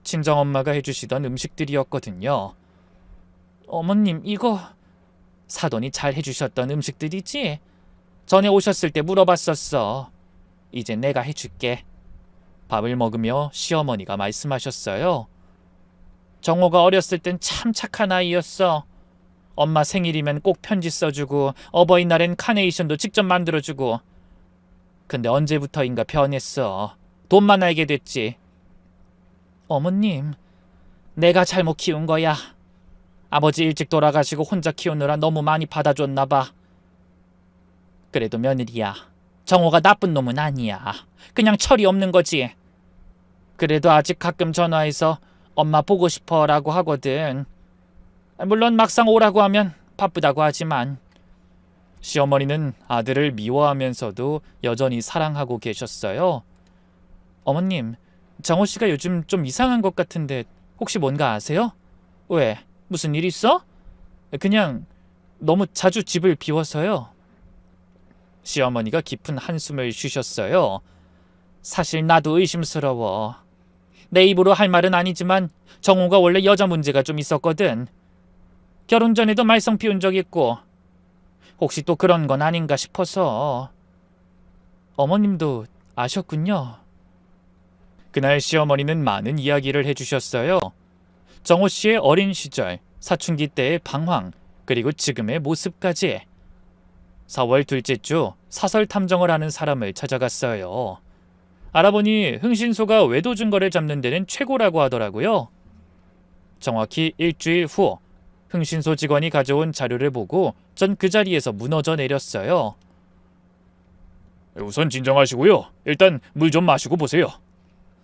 친정엄마가 해주시던 음식들이었거든요. 어머님 이거 사돈이 잘 해주셨던 음식들이지? 전에 오셨을 때 물어봤었어. 이제 내가 해줄게. 밥을 먹으며 시어머니가 말씀하셨어요. 정호가 어렸을 땐 참 착한 아이였어. 엄마 생일이면 꼭 편지 써주고 어버이날엔 카네이션도 직접 만들어주고. 근데 언제부터인가 변했어. 돈만 알게 됐지. 어머님, 내가 잘못 키운 거야. 아버지 일찍 돌아가시고 혼자 키우느라 너무 많이 받아줬나 봐. 그래도 며느리야, 정호가 나쁜 놈은 아니야. 그냥 철이 없는 거지. 그래도 아직 가끔 전화해서 엄마 보고 싶어 라고 하거든. 물론 막상 오라고 하면 바쁘다고 하지만. 시어머니는 아들을 미워하면서도 여전히 사랑하고 계셨어요. 어머님, 정호 씨가 요즘 좀 이상한 것 같은데 혹시 뭔가 아세요? 왜? 무슨 일 있어? 그냥 너무 자주 집을 비워서요. 시어머니가 깊은 한숨을 쉬셨어요. 사실 나도 의심스러워. 내 입으로 할 말은 아니지만 정호가 원래 여자 문제가 좀 있었거든. 결혼 전에도 말썽 피운 적 있고. 혹시 또 그런 건 아닌가 싶어서. 어머님도 아셨군요. 그날 시어머니는 많은 이야기를 해주셨어요. 정호 씨의 어린 시절, 사춘기 때의 방황, 그리고 지금의 모습까지. 4월 둘째 주 사설 탐정을 하는 사람을 찾아갔어요. 알아보니 흥신소가 외도 증거를 잡는 데는 최고라고 하더라고요. 정확히 일주일 후 흥신소 직원이 가져온 자료를 보고 전 그 자리에서 무너져 내렸어요. 우선 진정하시고요. 일단 물 좀 마시고 보세요.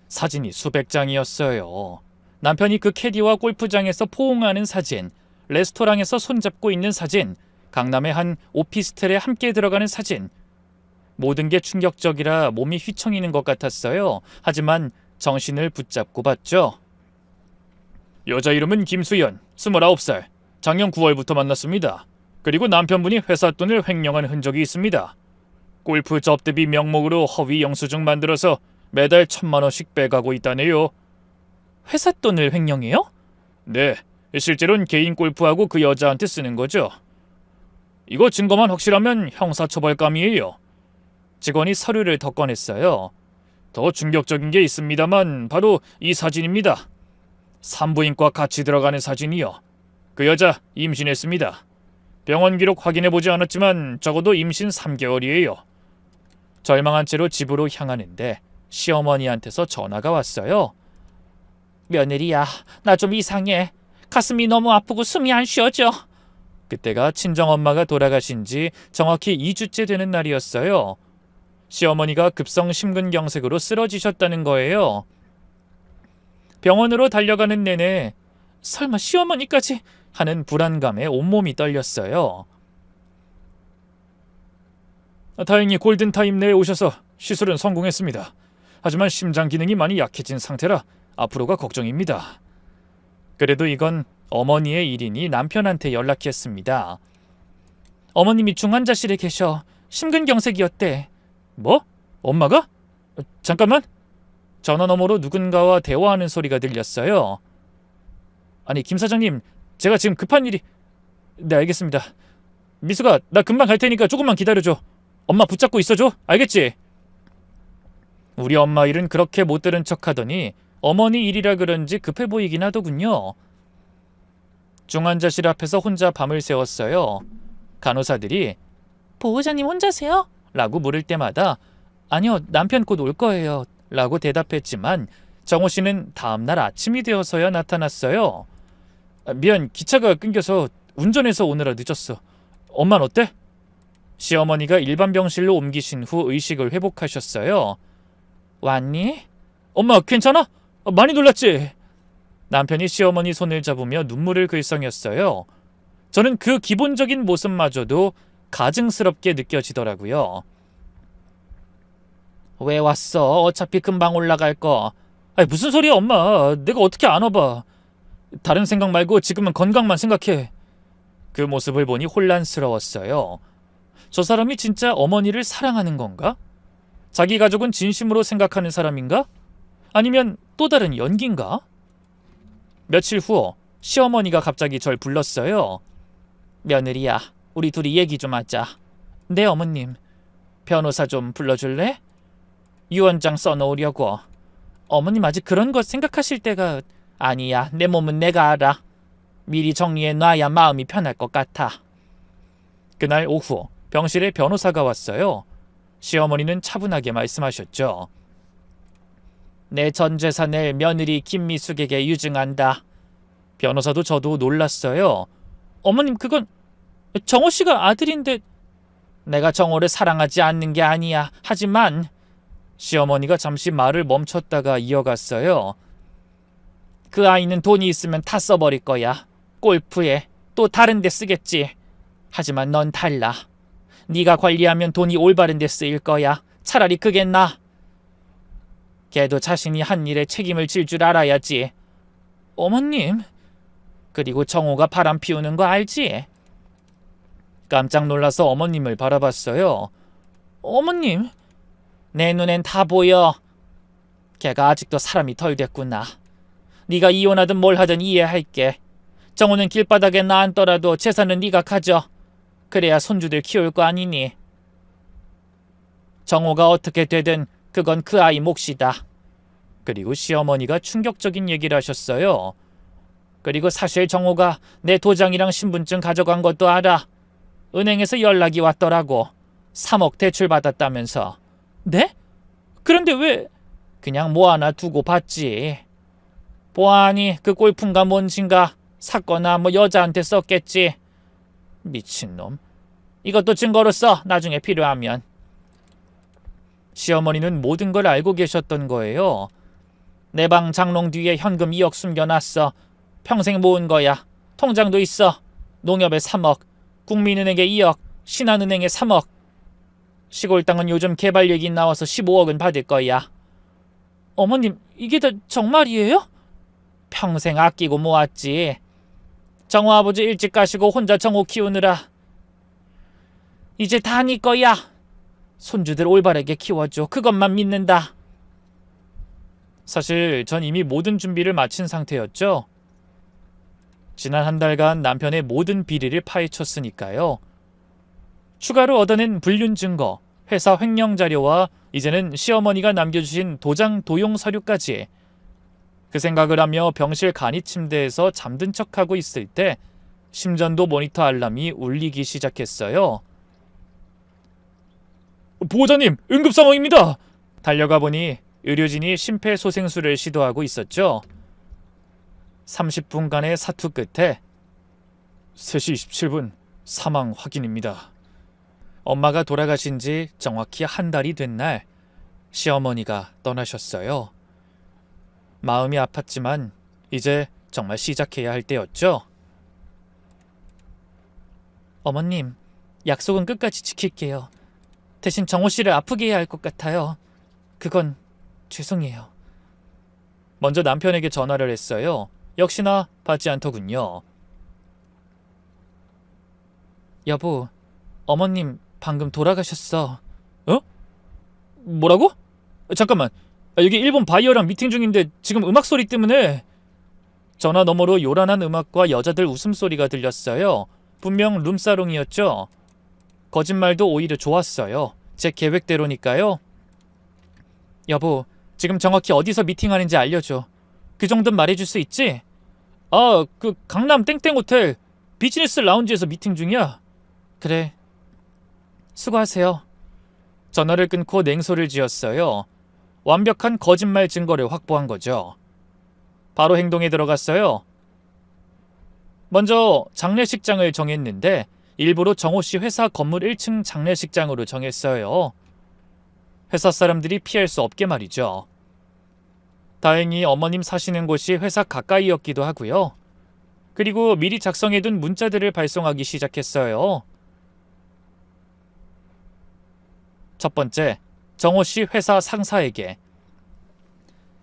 사진이 수백 장이었어요. 남편이 그 캐디와 골프장에서 포옹하는 사진, 레스토랑에서 손잡고 있는 사진, 강남의 한 오피스텔에 함께 들어가는 사진. 모든 게 충격적이라 몸이 휘청이는 것 같았어요. 하지만 정신을 붙잡고 봤죠. 여자 이름은 김수연, 29살. 작년 9월부터 만났습니다. 그리고 남편분이 회사 돈을 횡령한 흔적이 있습니다. 골프 접대비 명목으로 허위 영수증 만들어서 매달 1,000만 원씩 빼가고 있다네요. 회사 돈을 횡령해요? 네, 실제로는 개인 골프하고 그 여자한테 쓰는 거죠. 이거 증거만 확실하면 형사처벌감이에요. 직원이 서류를 더 꺼냈어요. 더 충격적인 게 있습니다만 바로 이 사진입니다. 산부인과 같이 들어가는 사진이요. 그 여자 임신했습니다. 병원 기록 확인해보지 않았지만 적어도 임신 3개월이에요. 절망한 채로 집으로 향하는데 시어머니한테서 전화가 왔어요. 며느리야, 나 좀 이상해. 가슴이 너무 아프고 숨이 안 쉬어져. 그때가 친정엄마가 돌아가신 지 정확히 2주째 되는 날이었어요. 시어머니가 급성 심근경색으로 쓰러지셨다는 거예요. 병원으로 달려가는 내내 설마 시어머니까지 하는 불안감에 온몸이 떨렸어요. 다행히 골든타임 내에 오셔서 시술은 성공했습니다. 하지만 심장 기능이 많이 약해진 상태라 앞으로가 걱정입니다. 그래도 이건 어머니의 일이니 남편한테 연락했습니다. 어머님이 중환자실에 계셔. 심근경색이었대. 뭐? 엄마가? 잠깐만. 전화 너머로 누군가와 대화하는 소리가 들렸어요. 아니, 김 사장님, 제가 지금 급한 일이... 네, 알겠습니다. 미수가, 나 금방 갈 테니까 조금만 기다려줘. 엄마 붙잡고 있어줘. 알겠지? 우리 엄마 일은 그렇게 못 들은 척하더니 어머니 일이라 그런지 급해 보이긴 하더군요. 중환자실 앞에서 혼자 밤을 새웠어요. 간호사들이 보호자님 혼자세요? 라고 물을 때마다 아니요, 남편 곧 올 거예요 라고 대답했지만 정호 씨는 다음날 아침이 되어서야 나타났어요. 미안, 기차가 끊겨서 운전해서 오느라 늦었어. 엄마는 어때? 시어머니가 일반 병실로 옮기신 후 의식을 회복하셨어요. 왔니? 엄마 괜찮아? 많이 놀랐지? 남편이 시어머니 손을 잡으며 눈물을 글썽였어요. 저는 그 기본적인 모습마저도 가증스럽게 느껴지더라고요. 왜 왔어? 어차피 금방 올라갈 거. 아니, 무슨 소리야 엄마. 내가 어떻게 안 와봐. 다른 생각 말고 지금은 건강만 생각해. 그 모습을 보니 혼란스러웠어요. 저 사람이 진짜 어머니를 사랑하는 건가? 자기 가족은 진심으로 생각하는 사람인가? 아니면 또 다른 연기인가? 며칠 후 시어머니가 갑자기 절 불렀어요. 며느리야, 우리 둘이 얘기 좀 하자. 네, 어머님. 변호사 좀 불러줄래? 유언장 써놓으려고. 어머님 아직 그런 거 생각하실 때가... 아니야, 내 몸은 내가 알아. 미리 정리해놔야 마음이 편할 것 같아. 그날 오후 병실에 변호사가 왔어요. 시어머니는 차분하게 말씀하셨죠. 내 전 재산을 며느리 김미숙에게 유증한다. 변호사도 저도 놀랐어요. 어머님, 그건 정호 씨가 아들인데... 내가 정호를 사랑하지 않는 게 아니야. 하지만... 시어머니가 잠시 말을 멈췄다가 이어갔어요. 그 아이는 돈이 있으면 다 써버릴 거야. 골프에, 또 다른 데 쓰겠지. 하지만 넌 달라. 네가 관리하면 돈이 올바른 데 쓰일 거야. 차라리 그게 나아. 걔도 자신이 한 일에 책임을 질 줄 알아야지. 어머님. 그리고 정호가 바람 피우는 거 알지? 깜짝 놀라서 어머님을 바라봤어요. 어머님. 내 눈엔 다 보여. 걔가 아직도 사람이 덜 됐구나. 네가 이혼하든 뭘 하든 이해할게. 정호는 길바닥에 나앉더라도 재산은 네가 가져. 그래야 손주들 키울 거 아니니. 정호가 어떻게 되든 그건 그 아이 몫이다. 그리고 시어머니가 충격적인 얘기를 하셨어요. 그리고 사실 정호가 내 도장이랑 신분증 가져간 것도 알아. 은행에서 연락이 왔더라고. 3억 대출받았다면서. 네? 그런데 왜... 그냥 뭐 하나 두고 받지. 보아하니 그 골프인가 뭔진가 샀거나 뭐 여자한테 썼겠지. 미친놈. 이것도 증거로 써. 나중에 필요하면. 시어머니는 모든 걸 알고 계셨던 거예요. 내 방 장롱 뒤에 현금 2억 숨겨놨어. 평생 모은 거야. 통장도 있어. 농협에 3억, 국민은행에 2억, 신한은행에 3억. 시골 땅은 요즘 개발 얘기 나와서 15억은 받을 거야. 어머님, 이게 다 정말이에요? 평생 아끼고 모았지. 정호 아버지 일찍 가시고 혼자 정호 키우느라. 이제 다 네 거야. 손주들 올바르게 키워줘. 그것만 믿는다. 사실 전 이미 모든 준비를 마친 상태였죠. 지난 한 달간 남편의 모든 비리를 파헤쳤으니까요. 추가로 얻어낸 불륜 증거, 회사 횡령 자료와 이제는 시어머니가 남겨주신 도장 도용 서류까지. 그 생각을 하며 병실 간이 침대에서 잠든 척하고 있을 때 심전도 모니터 알람이 울리기 시작했어요. 보호자님, 응급 상황입니다. 달려가 보니 의료진이 심폐소생술을 시도하고 있었죠. 30분간의 사투 끝에 3시 27분 사망 확인입니다. 엄마가 돌아가신 지 정확히 한 달이 된 날 시어머니가 떠나셨어요. 마음이 아팠지만 이제 정말 시작해야 할 때였죠. 어머님, 약속은 끝까지 지킬게요. 대신 정호 씨를 아프게 해야 할 것 같아요. 그건 죄송해요. 먼저 남편에게 전화를 했어요. 역시나 받지 않더군요. 여보, 어머님 방금 돌아가셨어. 어? 뭐라고? 잠깐만. 여기 일본 바이어랑 미팅 중인데 지금 음악 소리 때문에. 전화 너머로 요란한 음악과 여자들 웃음소리가 들렸어요. 분명 룸사롱이었죠. 거짓말도 오히려 좋았어요. 제 계획대로니까요. 여보, 지금 정확히 어디서 미팅하는지 알려줘. 그 정도는 말해줄 수 있지? 그 강남 땡땡 호텔 비즈니스 라운지에서 미팅 중이야. 그래. 수고하세요. 전화를 끊고 냉소를 지었어요. 완벽한 거짓말 증거를 확보한 거죠. 바로 행동에 들어갔어요. 먼저 장례식장을 정했는데 일부러 정호 씨 회사 건물 1층 장례식장으로 정했어요. 회사 사람들이 피할 수 없게 말이죠. 다행히 어머님 사시는 곳이 회사 가까이였기도 하고요. 그리고 미리 작성해둔 문자들을 발송하기 시작했어요. 첫 번째, 정호 씨 회사 상사에게.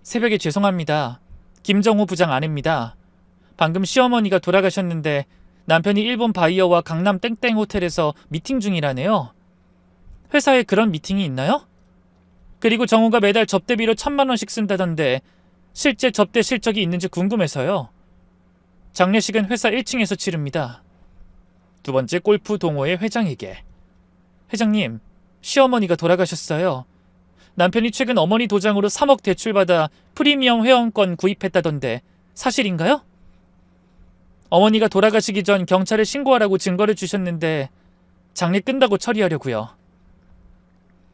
새벽에 죄송합니다. 김정호 부장 아내입니다. 방금 시어머니가 돌아가셨는데 남편이 일본 바이어와 강남 땡땡 호텔에서 미팅 중이라네요. 회사에 그런 미팅이 있나요? 그리고 정호가 매달 접대비로 1,000만 원씩 쓴다던데 실제 접대 실적이 있는지 궁금해서요. 장례식은 회사 1층에서 치릅니다. 두 번째, 골프 동호회 회장에게. 회장님, 시어머니가 돌아가셨어요. 남편이 최근 어머니 도장으로 3억 대출받아 프리미엄 회원권 구입했다던데 사실인가요? 어머니가 돌아가시기 전 경찰에 신고하라고 증거를 주셨는데 장례 끝나고 처리하려고요.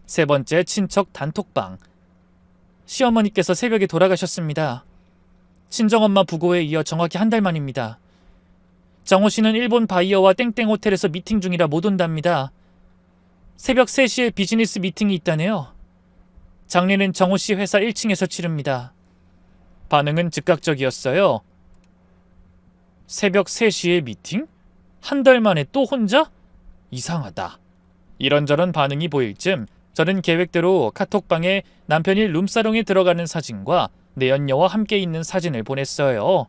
세 번째, 친척 단톡방. 시어머니께서 새벽에 돌아가셨습니다. 친정엄마 부고에 이어 정확히 한 달 만입니다. 정호 씨는 일본 바이어와 땡땡 호텔에서 미팅 중이라 못 온답니다. 새벽 3시에 비즈니스 미팅이 있다네요. 장례는 정호 씨 회사 1층에서 치릅니다. 반응은 즉각적이었어요. 새벽 3시에 미팅? 한 달 만에 또 혼자? 이상하다. 이런저런 반응이 보일 쯤 저는 계획대로 카톡방에 남편이 룸사롱에 들어가는 사진과 내연녀와 함께 있는 사진을 보냈어요.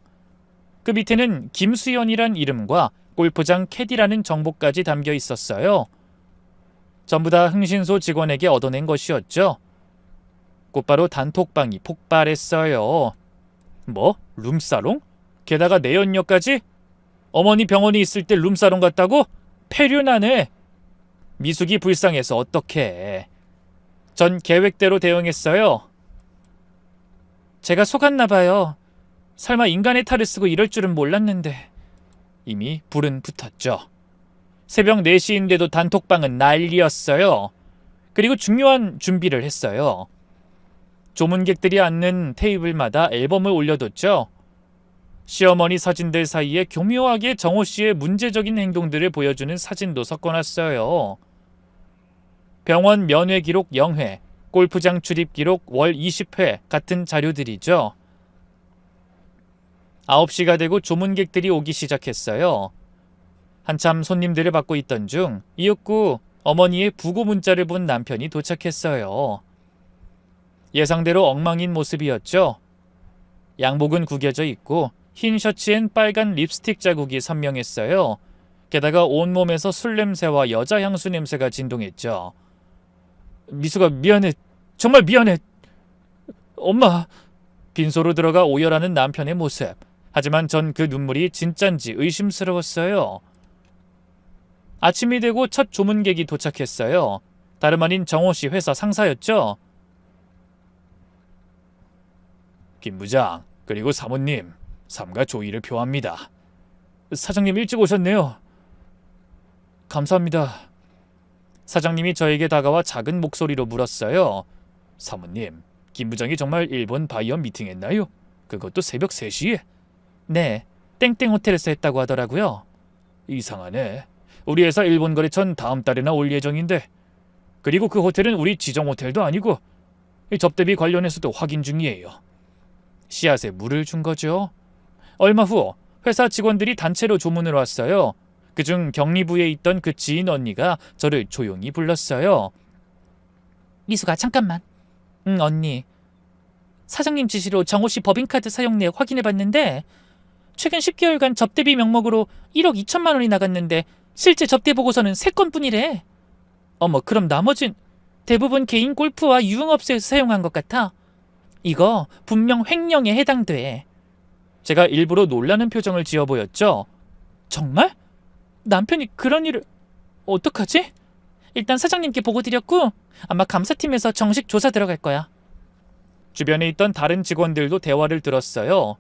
그 밑에는 김수연이란 이름과 골프장 캐디라는 정보까지 담겨 있었어요. 전부 다 흥신소 직원에게 얻어낸 것이었죠. 곧바로 단톡방이 폭발했어요. 뭐? 룸사롱? 게다가 내연녀까지? 어머니 병원에 있을 때 룸사롱 갔다고? 폐륜하네. 미숙이 불쌍해서 어떡해. 전 계획대로 대응했어요. 제가 속았나봐요. 설마 인간의 탈을 쓰고 이럴 줄은 몰랐는데. 이미 불은 붙었죠. 새벽 4시인데도 단톡방은 난리였어요. 그리고 중요한 준비를 했어요. 조문객들이 앉는 테이블마다 앨범을 올려뒀죠. 시어머니 사진들 사이에 교묘하게 정호 씨의 문제적인 행동들을 보여주는 사진도 섞어놨어요. 병원 면회 기록 0회, 골프장 출입 기록 월 20회 같은 자료들이죠. 9시가 되고 조문객들이 오기 시작했어요. 한참 손님들을 받고 있던 중 이윽고 어머니의 부고 문자를 본 남편이 도착했어요. 예상대로 엉망인 모습이었죠. 양복은 구겨져 있고 흰 셔츠엔 빨간 립스틱 자국이 선명했어요. 게다가 온몸에서 술 냄새와 여자 향수 냄새가 진동했죠. 미수가 미안해. 정말 미안해. 엄마. 빈소로 들어가 오열하는 남편의 모습. 하지만 전 그 눈물이 진짠지 의심스러웠어요. 아침이 되고 첫 조문객이 도착했어요. 다름 아닌 정호씨 회사 상사였죠. 김 부장, 그리고 사모님, 삼가 조의를 표합니다. 사장님 일찍 오셨네요. 감사합니다. 사장님이 저에게 다가와 작은 목소리로 물었어요. 사모님, 김 부장이 정말 일본 바이어 미팅했나요? 그것도 새벽 3시에? 네, 땡땡 호텔에서 했다고 하더라고요. 이상하네. 우리 회사 일본 거래처는 다음 달에나 올 예정인데, 그리고 그 호텔은 우리 지정 호텔도 아니고 접대비 관련해서도 확인 중이에요. 씨앗에 물을 준 거죠. 얼마 후 회사 직원들이 단체로 조문을 왔어요. 그중 격리부에 있던 그 지인 언니가 저를 조용히 불렀어요. 미수가 잠깐만. 언니. 사장님 지시로 정호씨 법인카드 사용 내역 확인해봤는데 최근 10개월간 접대비 명목으로 1억 2천만 원이 나갔는데 실제 접대 보고서는 3건뿐이래. 어머, 그럼 나머진 대부분 개인 골프와 유흥업소에서 사용한 것 같아. 이거 분명 횡령에 해당돼. 제가 일부러 놀라는 표정을 지어 보였죠. 정말? 남편이 그런 일을... 어떡하지? 일단 사장님께 보고 드렸고 아마 감사팀에서 정식 조사 들어갈 거야. 주변에 있던 다른 직원들도 대화를 들었어요.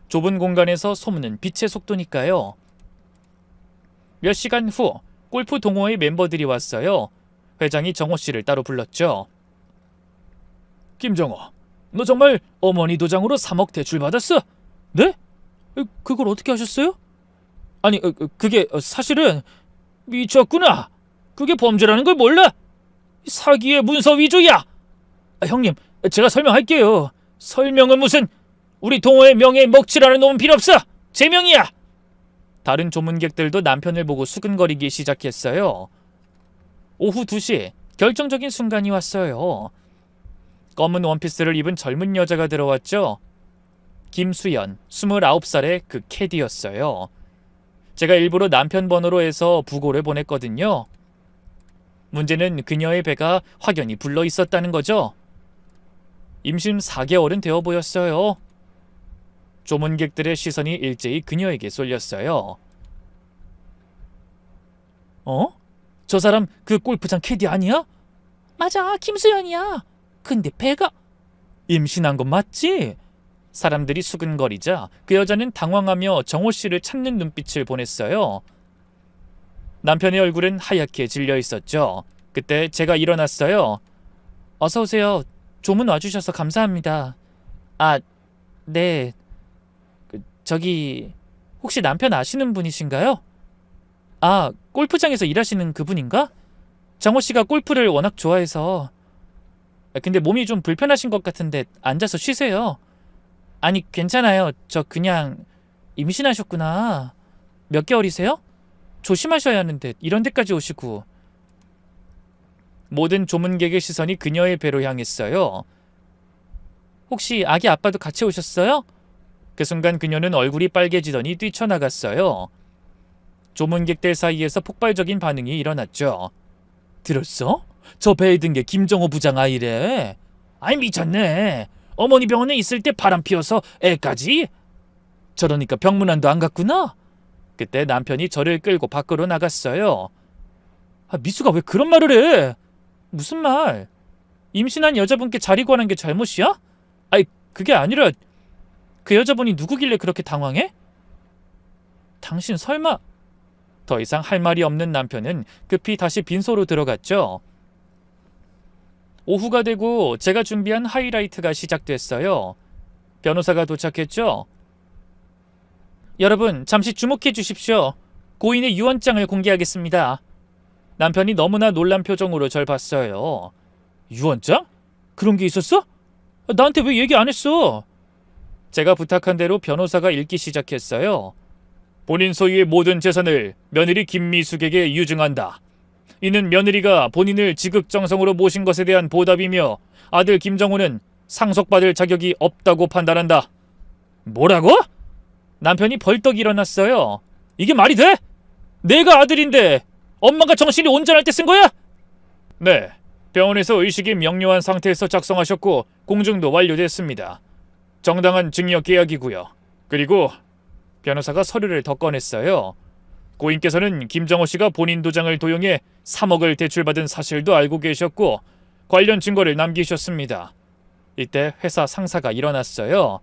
좁은 공간에서 소문은 빛의 속도니까요. 몇 시간 후 골프 동호회 멤버들이 왔어요. 회장이 정호 씨를 따로 불렀죠. 김정호, 너 정말 어머니 도장으로 3억 대출 받았어? 네? 그걸 어떻게 하셨어요? 아니, 그게 사실은... 미쳤구나. 그게 범죄라는 걸 몰라? 사기의 문서 위조야. 형님, 제가 설명할게요. 설명은 무슨... 우리 동호회 명예에 먹칠하는 놈은 필요 없어. 제 명이야. 다른 조문객들도 남편을 보고 수근거리기 시작했어요. 오후 2시 결정적인 순간이 왔어요. 검은 원피스를 입은 젊은 여자가 들어왔죠. 김수연, 29살의 그 캐디였어요. 제가 일부러 남편 번호로 해서 부고를 보냈거든요. 문제는 그녀의 배가 확연히 불러 있었다는 거죠. 임신 4개월은 되어 보였어요. 조문객들의 시선이 일제히 그녀에게 쏠렸어요. 저 사람 그 골프장 캐디 아니야? 맞아, 김수연이야. 근데 배가... 임신한 건 맞지? 사람들이 수근거리자 그 여자는 당황하며 정호 씨를 찾는 눈빛을 보냈어요. 남편의 얼굴은 하얗게 질려 있었죠. 그때 제가 일어났어요. 어서 오세요. 조문 와주셔서 감사합니다. 아, 네. 저기 혹시 남편 아시는 분이신가요? 아, 골프장에서 일하시는 그분인가? 정호 씨가 골프를 워낙 좋아해서. 근데 몸이 좀 불편하신 것 같은데 앉아서 쉬세요. 아니, 괜찮아요. 저 그냥... 임신하셨구나. 몇 개월이세요? 조심하셔야 하는데 이런 데까지 오시고. 모든 조문객의 시선이 그녀의 배로 향했어요. 혹시 아기 아빠도 같이 오셨어요? 그 순간 그녀는 얼굴이 빨개지더니 뛰쳐나갔어요. 조문객들 사이에서 폭발적인 반응이 일어났죠. 들었어? 저 배에 든 게 김정호 부장 아이래. 아이, 미쳤네. 어머니 병원에 있을 때 바람 피워서 애까지? 저러니까 병문안도 안 갔구나? 그때 남편이 저를 끌고 밖으로 나갔어요. 아, 미수가 왜 그런 말을 해? 무슨 말? 임신한 여자분께 자리 구하는 게 잘못이야? 아이, 그게 아니라 그 여자분이 누구길래 그렇게 당황해? 당신 설마... 더 이상 할 말이 없는 남편은 급히 다시 빈소로 들어갔죠. 오후가 되고 제가 준비한 하이라이트가 시작됐어요. 변호사가 도착했죠. 여러분, 잠시 주목해 주십시오. 고인의 유언장을 공개하겠습니다. 남편이 너무나 놀란 표정으로 절 봤어요. 유언장? 그런 게 있었어? 나한테 왜 얘기 안 했어? 제가 부탁한 대로 변호사가 읽기 시작했어요. 본인 소유의 모든 재산을 며느리 김미숙에게 유증한다. 이는 며느리가 본인을 지극정성으로 모신 것에 대한 보답이며 아들 김정호는 상속받을 자격이 없다고 판단한다. 뭐라고? 남편이 벌떡 일어났어요. 이게 말이 돼? 내가 아들인데 엄마가 정신이 온전할 때 쓴 거야? 네. 병원에서 의식이 명료한 상태에서 작성하셨고 공증도 완료됐습니다. 정당한 증여 계약이고요. 그리고 변호사가 서류를 더 꺼냈어요. 고인께서는 김정호 씨가 본인 도장을 도용해 3억을 대출받은 사실도 알고 계셨고 관련 증거를 남기셨습니다. 이때 회사 상사가 일어났어요.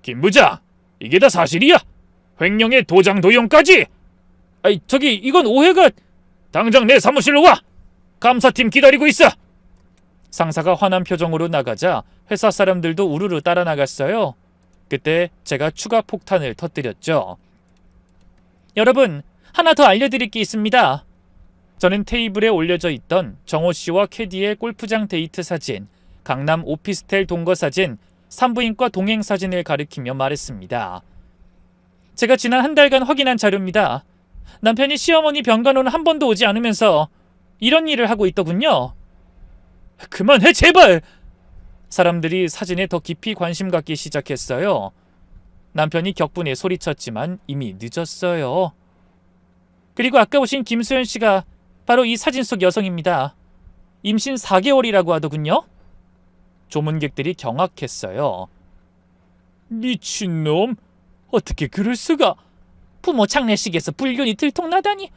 김 부장, 이게 다 사실이야? 횡령의 도장 도용까지? 아이, 저기 이건 오해가... 당장 내 사무실로 와! 감사팀 기다리고 있어! 상사가 화난 표정으로 나가자 회사 사람들도 우르르 따라 나갔어요. 그때 제가 추가 폭탄을 터뜨렸죠. 여러분, 하나 더 알려드릴 게 있습니다. 저는 테이블에 올려져 있던 정호 씨와 캐디의 골프장 데이트 사진, 강남 오피스텔 동거 사진, 산부인과 동행 사진을 가리키며 말했습니다. 제가 지난 한 달간 확인한 자료입니다. 남편이 시어머니 병간호는 한 번도 오지 않으면서 이런 일을 하고 있더군요. 그만해 제발! 사람들이 사진에 더 깊이 관심 갖기 시작했어요. 남편이 격분에 소리쳤지만 이미 늦었어요. 그리고 아까 오신 김수현 씨가 바로 이 사진 속 여성입니다. 임신 4개월이라고 하더군요. 조문객들이 경악했어요. 미친놈? 어떻게 그럴 수가? 부모 장례식에서 불륜이 들통나다니.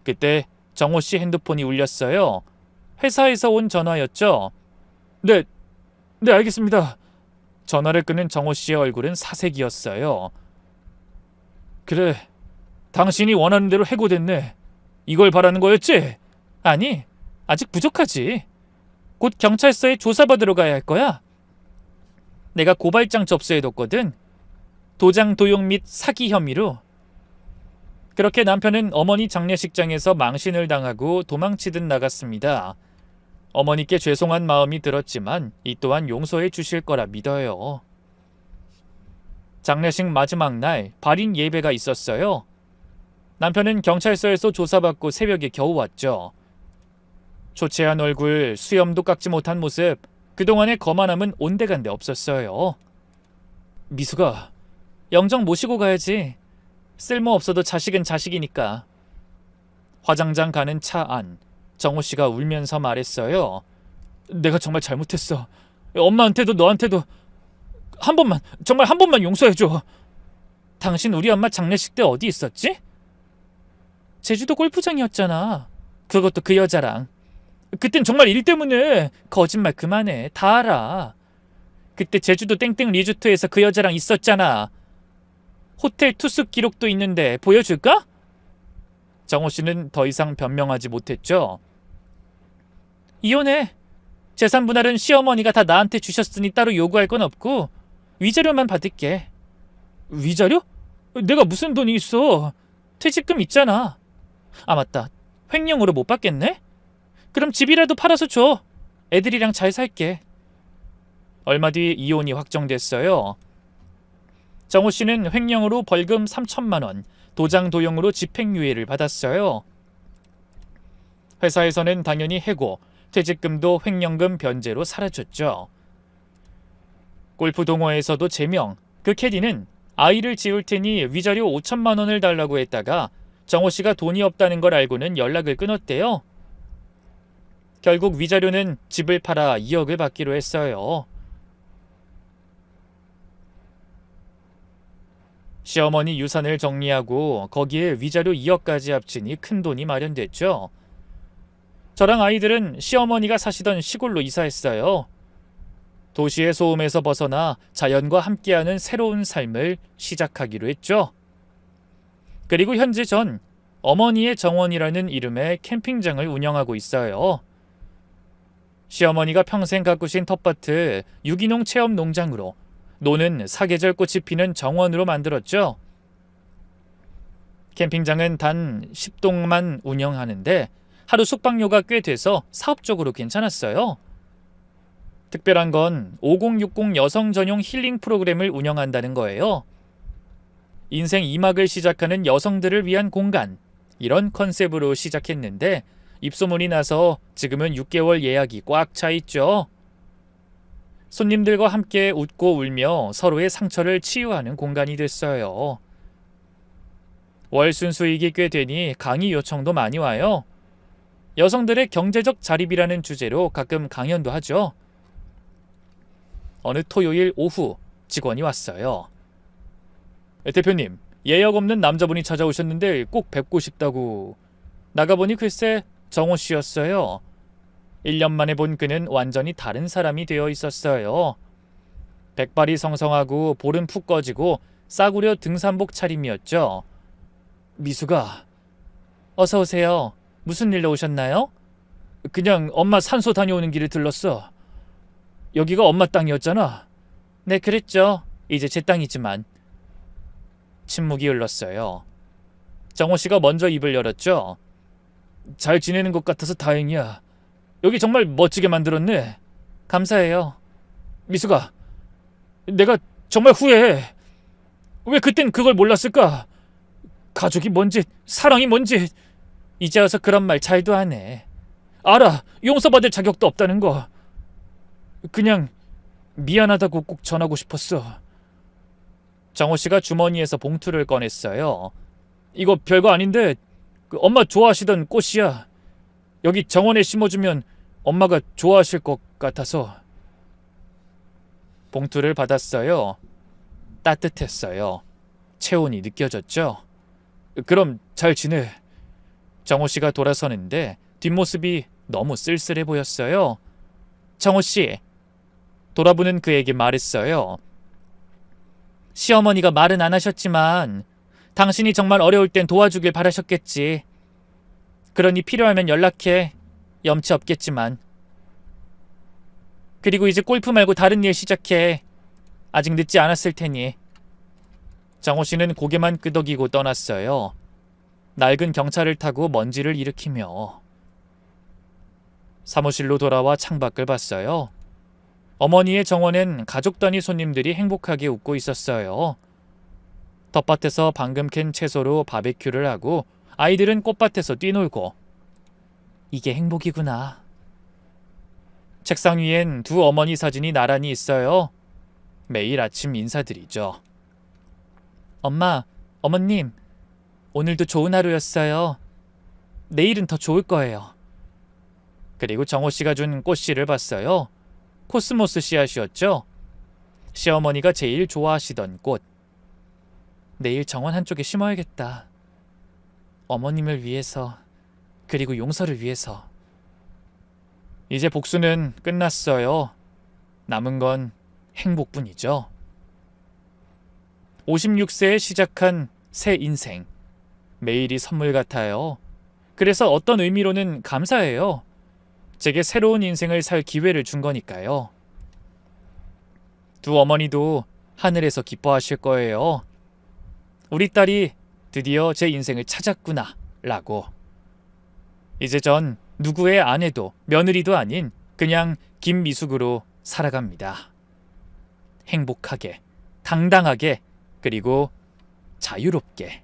그때 정호 씨 핸드폰이 울렸어요. 회사에서 온 전화였죠. 네, 알겠습니다. 전화를 끊은 정호 씨의 얼굴은 사색이었어요. 그래, 당신이 원하는 대로 해고됐네. 이걸 바라는 거였지? 아니, 아직 부족하지. 곧 경찰서에 조사받으러 가야 할 거야. 내가 고발장 접수해뒀거든. 도장 도용 및 사기 혐의로. 그렇게 남편은 어머니 장례식장에서 망신을 당하고 도망치듯 나갔습니다. 어머니께 죄송한 마음이 들었지만 이 또한 용서해 주실 거라 믿어요. 장례식 마지막 날 발인 예배가 있었어요. 남편은 경찰서에서 조사받고 새벽에 겨우 왔죠. 초췌한 얼굴, 수염도 깎지 못한 모습, 그동안의 거만함은 온데간데 없었어요. 미수가, 영정 모시고 가야지. 쓸모없어도 자식은 자식이니까. 화장장 가는 차 안, 정호 씨가 울면서 말했어요. 내가 정말 잘못했어. 엄마한테도 너한테도 한 번만, 정말 한 번만 용서해줘. 당신 우리 엄마 장례식 때 어디 있었지? 제주도 골프장이었잖아. 그것도 그 여자랑. 그땐 정말 일 때문에. 거짓말 그만해. 다 알아. 그때 제주도 땡땡 리조트에서 그 여자랑 있었잖아. 호텔 투숙 기록도 있는데 보여줄까? 정호 씨는 더 이상 변명하지 못했죠. 이혼해. 재산 분할은 시어머니가 다 나한테 주셨으니 따로 요구할 건 없고 위자료만 받을게. 위자료? 내가 무슨 돈이 있어. 퇴직금 있잖아. 아 맞다. 횡령으로 못 받겠네? 그럼 집이라도 팔아서 줘. 애들이랑 잘 살게. 얼마 뒤 이혼이 확정됐어요. 정호 씨는 횡령으로 벌금 3천만 원, 도장 도용으로 집행유예를 받았어요. 회사에서는 당연히 해고, 퇴직금도 횡령금 변제로 사라졌죠. 골프 동호회에서도 제명, 그 캐디는 아이를 지울 테니 위자료 5천만 원을 달라고 했다가 정호 씨가 돈이 없다는 걸 알고는 연락을 끊었대요. 결국 위자료는 집을 팔아 2억을 받기로 했어요. 시어머니 유산을 정리하고 거기에 위자료 2억까지 합치니 큰돈이 마련됐죠. 저랑 아이들은 시어머니가 사시던 시골로 이사했어요. 도시의 소음에서 벗어나 자연과 함께하는 새로운 삶을 시작하기로 했죠. 그리고 현재 전 어머니의 정원이라는 이름의 캠핑장을 운영하고 있어요. 시어머니가 평생 가꾸신 텃밭을 유기농 체험 농장으로, 노는 사계절 꽃이 피는 정원으로 만들었죠. 캠핑장은 단 10동만 운영하는데 하루 숙박료가 꽤 돼서 사업적으로 괜찮았어요. 특별한 건 5060 여성 전용 힐링 프로그램을 운영한다는 거예요. 인생 2막을 시작하는 여성들을 위한 공간, 이런 컨셉으로 시작했는데 입소문이 나서 지금은 6개월 예약이 꽉 차 있죠. 손님들과 함께 웃고 울며 서로의 상처를 치유하는 공간이 됐어요. 월 순수익이 꽤 되니 강의 요청도 많이 와요. 여성들의 경제적 자립이라는 주제로 가끔 강연도 하죠. 어느 토요일 오후 직원이 왔어요. 대표님, 예약 없는 남자분이 찾아오셨는데 꼭 뵙고 싶다고. 나가보니 글쎄 정호 씨였어요. 1년 만에 본 그는 완전히 다른 사람이 되어 있었어요. 백발이 성성하고 볼은 푹 꺼지고 싸구려 등산복 차림이었죠. 미수가, 어서 오세요. 무슨 일로 오셨나요? 그냥 엄마 산소 다녀오는 길에 들렀어. 여기가 엄마 땅이었잖아. 네, 그랬죠. 이제 제 땅이지만. 침묵이 흘렀어요. 정호 씨가 먼저 입을 열었죠. 잘 지내는 것 같아서 다행이야. 여기 정말 멋지게 만들었네. 감사해요. 미수가, 내가 정말 후회해. 왜 그땐 그걸 몰랐을까? 가족이 뭔지, 사랑이 뭔지. 이제 와서 그런 말 잘도 하네. 알아, 용서받을 자격도 없다는 거. 그냥 미안하다고 꼭 전하고 싶었어. 정호 씨가 주머니에서 봉투를 꺼냈어요. 이거 별거 아닌데 엄마 좋아하시던 꽃이야. 여기 정원에 심어주면 엄마가 좋아하실 것 같아서. 봉투를 받았어요. 따뜻했어요. 체온이 느껴졌죠. 그럼 잘 지내. 정호 씨가 돌아서는데 뒷모습이 너무 쓸쓸해 보였어요. 정호 씨, 돌아보는 그에게 말했어요. 시어머니가 말은 안 하셨지만 당신이 정말 어려울 땐 도와주길 바라셨겠지. 그러니 필요하면 연락해. 염치 없겠지만. 그리고 이제 골프 말고 다른 일 시작해. 아직 늦지 않았을 테니. 정호 씨는 고개만 끄덕이고 떠났어요. 낡은 경차를 타고 먼지를 일으키며. 사무실로 돌아와 창밖을 봤어요. 어머니의 정원엔 가족 단위 손님들이 행복하게 웃고 있었어요. 텃밭에서 방금 캔 채소로 바베큐를 하고 아이들은 꽃밭에서 뛰놀고. 이게 행복이구나. 책상 위엔 두 어머니 사진이 나란히 있어요. 매일 아침 인사드리죠. 엄마, 어머님, 오늘도 좋은 하루였어요. 내일은 더 좋을 거예요. 그리고 정호 씨가 준 꽃씨를 봤어요. 코스모스 씨앗이었죠. 시어머니가 제일 좋아하시던 꽃. 내일 정원 한쪽에 심어야겠다. 어머님을 위해서, 그리고 용서를 위해서. 이제 복수는 끝났어요. 남은 건 행복뿐이죠. 56세에 시작한 새 인생. 매일이 선물 같아요. 그래서 어떤 의미로는 감사해요. 제게 새로운 인생을 살 기회를 준 거니까요. 두 어머니도 하늘에서 기뻐하실 거예요. 우리 딸이 드디어 제 인생을 찾았구나 라고. 이제 전 누구의 아내도 며느리도 아닌 그냥 김미숙으로 살아갑니다. 행복하게, 당당하게, 그리고 자유롭게.